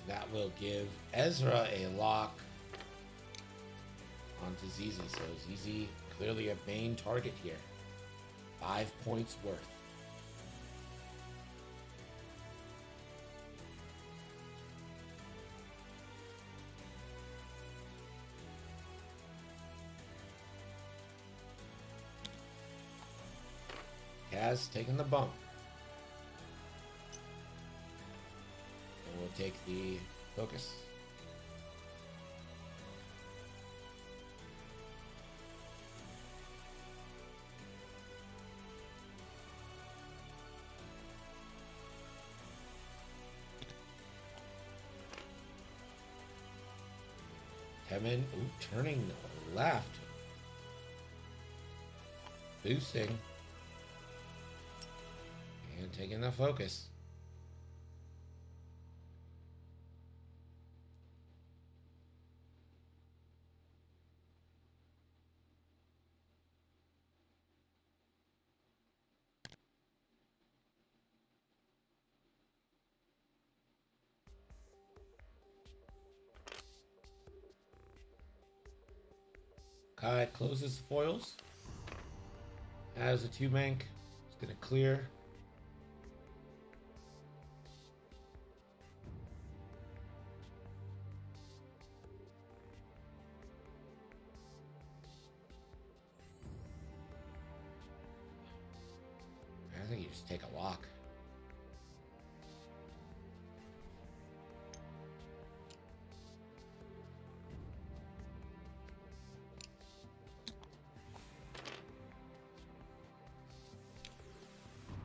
That will give Ezra a lock onto ZZ. So ZZ clearly a main target here. 5 points worth. Kaz taking the bump. And we'll take the focus. Kevin, ooh, turning left. Boosting. And taking the focus. Kai closes the foils. Has a 2 bank. It's gonna clear. I think you just take a lock.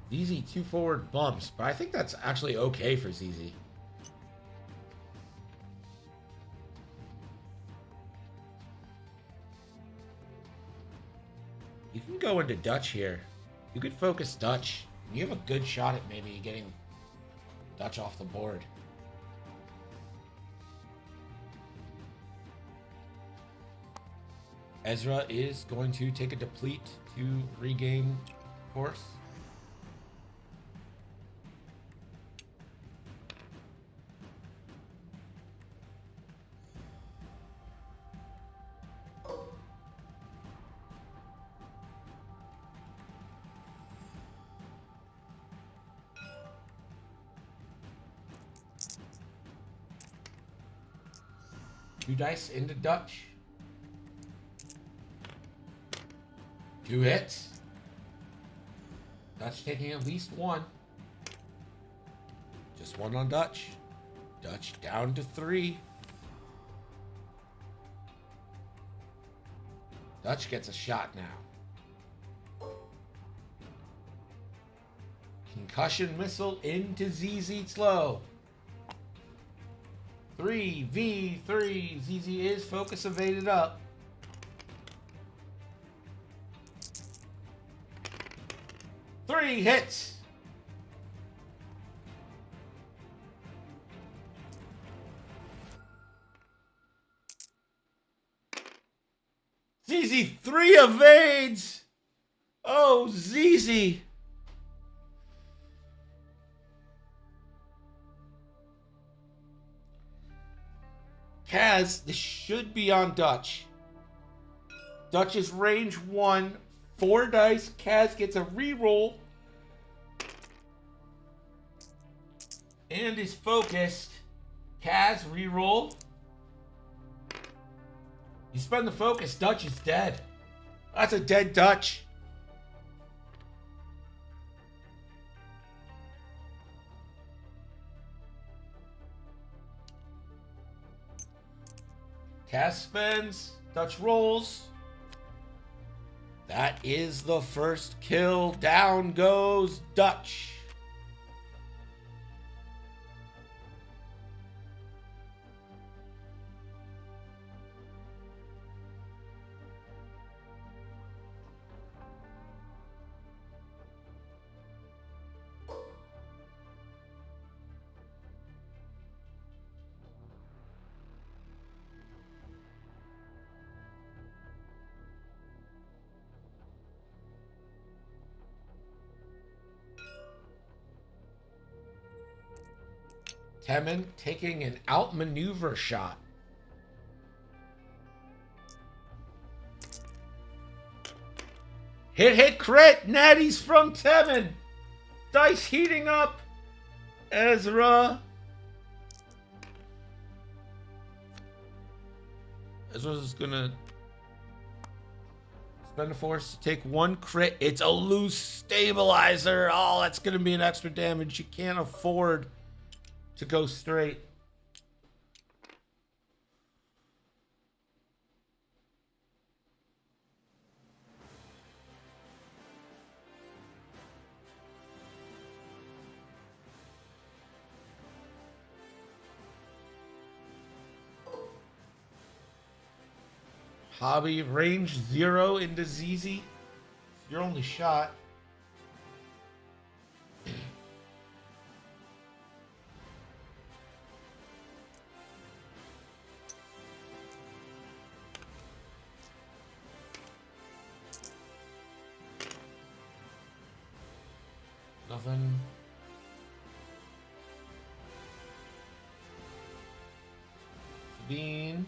ZZ 2 forward bumps, but I think that's actually okay for ZZ. go into Dutch here. You could focus Dutch. You have a good shot at maybe getting Dutch off the board. Ezra is going to take a deplete to regain course. Two dice into Dutch. 2 hits. Dutch taking at least 1. Just 1 on Dutch. Dutch down to 3. Dutch gets a shot now. Concussion missile into ZZ slow. 3v3. ZZ is focus evaded up. Three hits. ZZ 3 evades. Oh, ZZ. Kaz, this should be on Dutch. Dutch is range 1. 4 dice. Kaz gets a reroll. And is focused. Kaz, reroll. You spend the focus. Dutch is dead. That's a dead Dutch. Kaz spends. Dutch rolls. That is the first kill. Down goes Dutch. Temin taking an outmaneuver shot. Hit, crit. Natties from Temin. Dice heating up. Ezra's gonna spend a force to take 1 crit. It's a loose stabilizer. Oh, that's gonna be an extra damage. You can't afford to go straight. Hobby range 0 into ZZ. Your only shot. Nothing. Bean.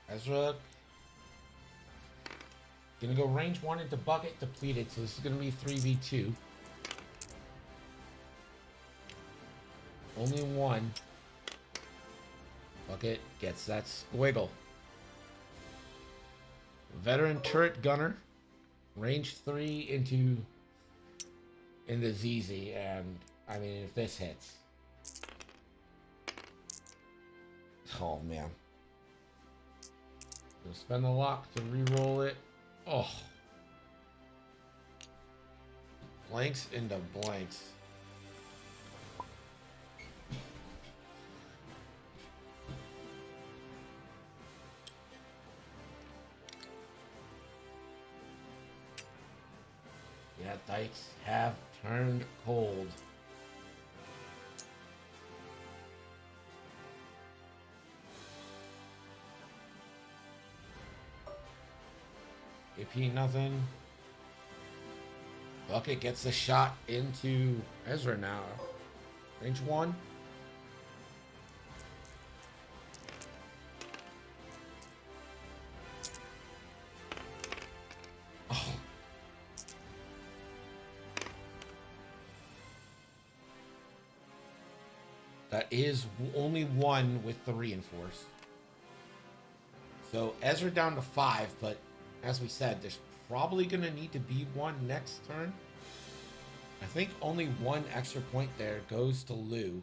Ezra. Gonna go range 1 into bucket depleted, so this is gonna be 3v2. Only 1. Bucket gets that squiggle. Veteran turret gunner. Range 3 into ZZ, and I mean if this hits. Oh man. We'll spend the lock to re-roll it. Oh. Blanks into blanks. Yeah, dikes have turned cold. AP nothing. Bucket gets a shot into Ezra now. Range 1. Oh. That is only 1 with the reinforce. So Ezra down to 5, but as we said, there's probably going to need to be 1 next turn. I think only 1 extra point there goes to Lou.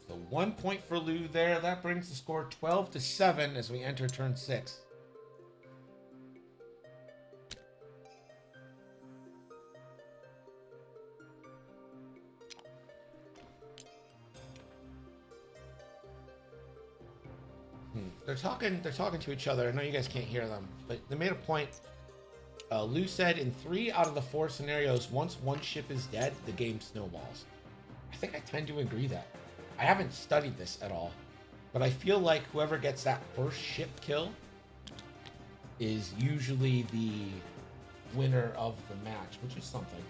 So 1 point for Lou there. That brings the score 12-7 as we enter turn 6. They're talking to each other. I know you guys can't hear them, but they made a point. Lou said in 3 out of the 4 scenarios, once 1 ship is dead, the game snowballs. I think I tend to agree that. I haven't studied this at all, but I feel like whoever gets that first ship kill is usually the winner of the match, which is something.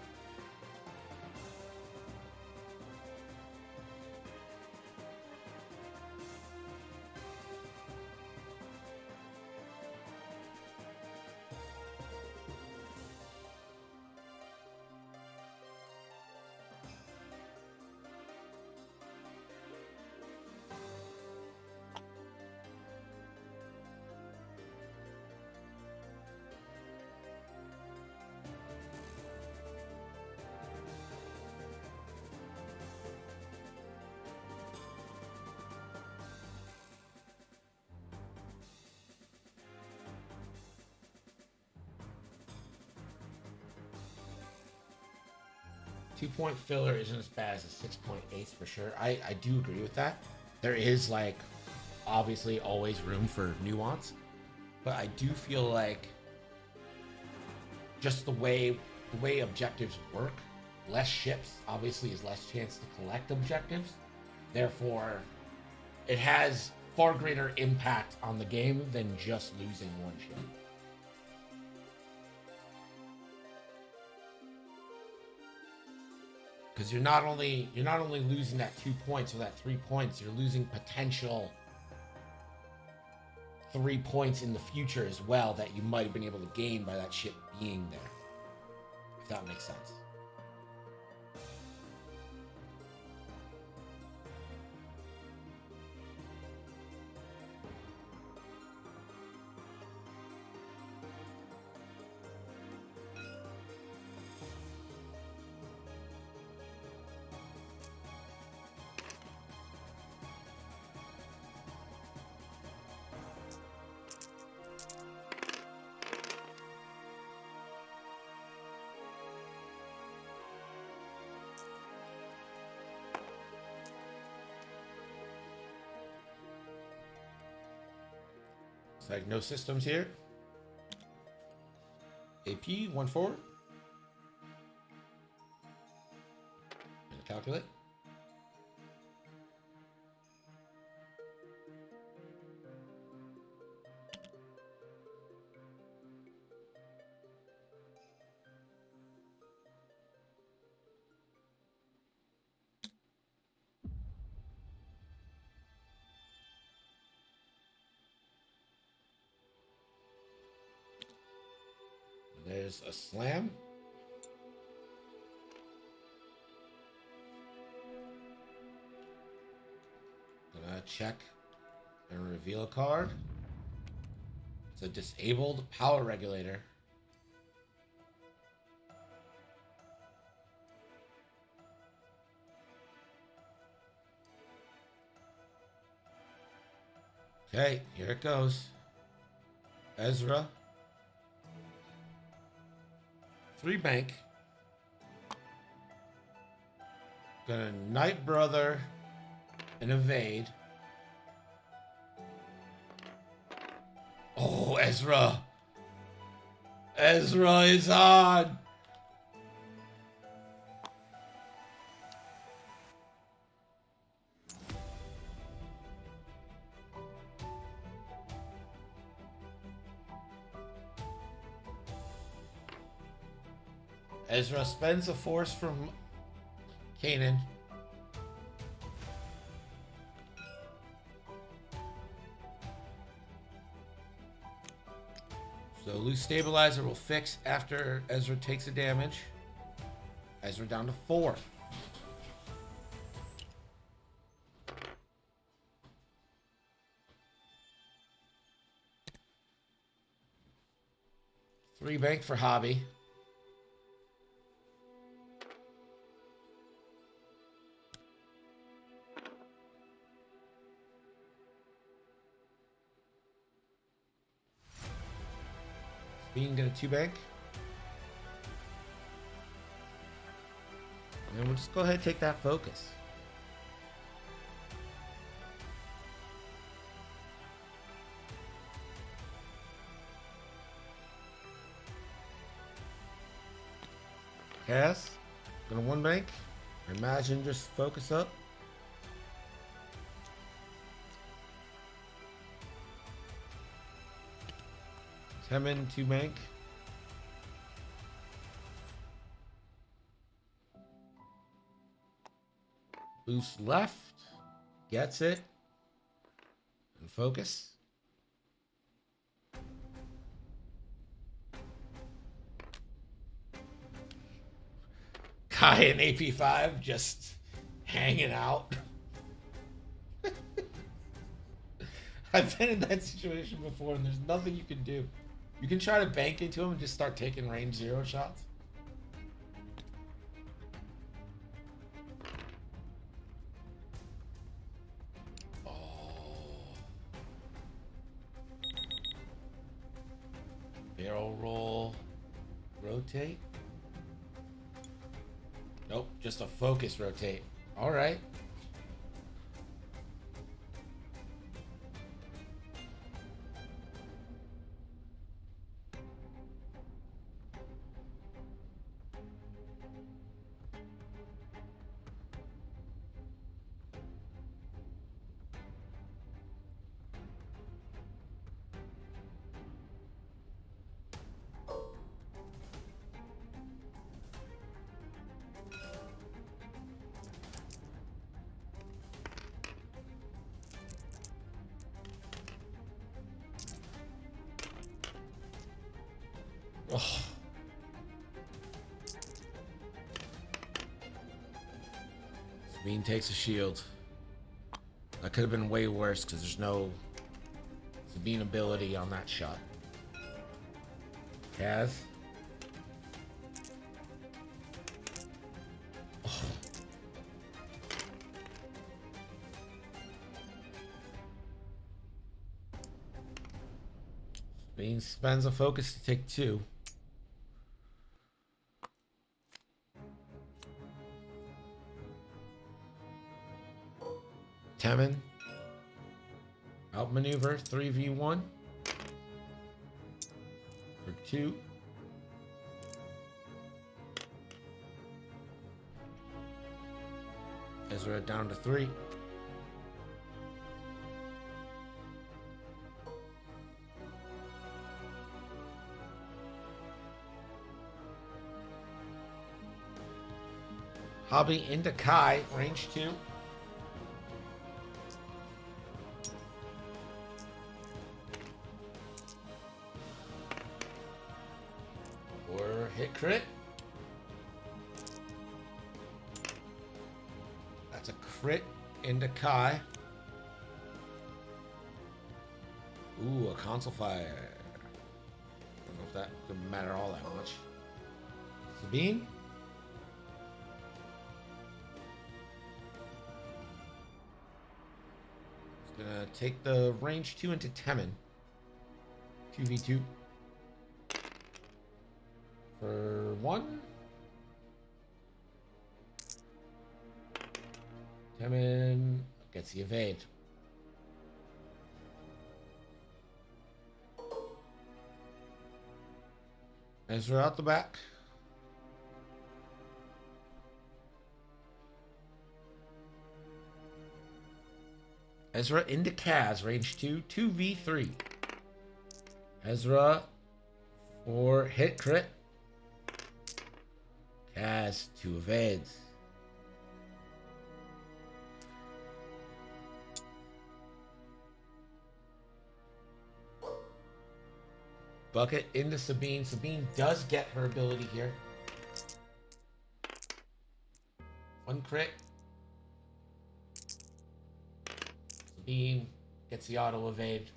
Two-point filler isn't as bad as a 6-point ace for sure. I do agree with that. There is, like, obviously always room for nuance, but I do feel like just the way objectives work, less ships obviously is less chance to collect objectives. Therefore, it has far greater impact on the game than just losing 1 ship. Because you're not only losing that 2 points or that 3 points, you're losing potential 3 points in the future as well that you might have been able to gain by that ship being there. If that makes sense. It's like no systems here. AP, 1 forward. And calculate. There's a slam. Gonna check and reveal a card. It's a disabled power regulator. Okay, here it goes. Ezra. 3 bank. Gonna Night Brother and evade. Ezra. Ezra is on. Ezra spends a force from Kanan. So loose stabilizer will fix after Ezra takes a damage. Ezra down to 4. Three bank for Hobby. Being gonna 2 bank. And then we'll just go ahead and take that focus. Cass, gonna 1 bank. Imagine just focus up. Temin 2 bank. Boost left. Gets it. And focus. Kai and AP5 just hanging out. I've been in that situation before and there's nothing you can do. You can try to bank into him and just start taking range 0 shots. Oh. Barrel roll. Rotate. Nope, just a focus rotate. All right. Oh. Sabine takes a shield. That could have been way worse because there's no Sabine ability on that shot. Kaz. Oh. Sabine spends a focus to take 2. Temin. Outmaneuver 3v1 for 2. Ezra down to 3. Hobby into Kai, range 2. Or hit crit. That's a crit into Kai. Ooh, a console fire. I don't know if that could matter all that much. Sabine. Gonna take the range 2 into Temin. 2v2. For 1. Temin gets the evade. Ezra out the back. Ezra into Kaz, range 2, 2v3. Ezra for hit crit. Kaz to evades. Bucket into Sabine. Sabine does get her ability here. One crit. Sabine gets the auto evade.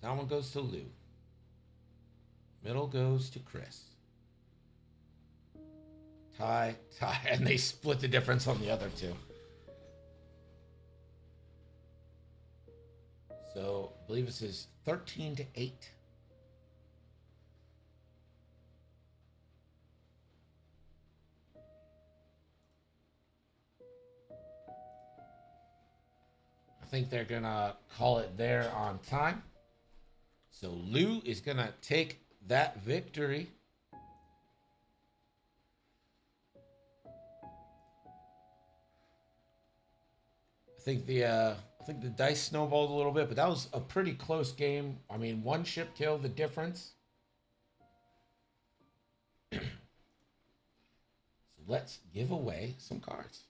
That one goes to Lou. Middle goes to Chris. Tie, and they split the difference on the other two. So I believe this is 13-8. I think they're gonna call it there on time. So Lou is gonna take that victory. I think the dice snowballed a little bit, but that was a pretty close game. I mean, one ship kill, the difference. So let's give away some cards.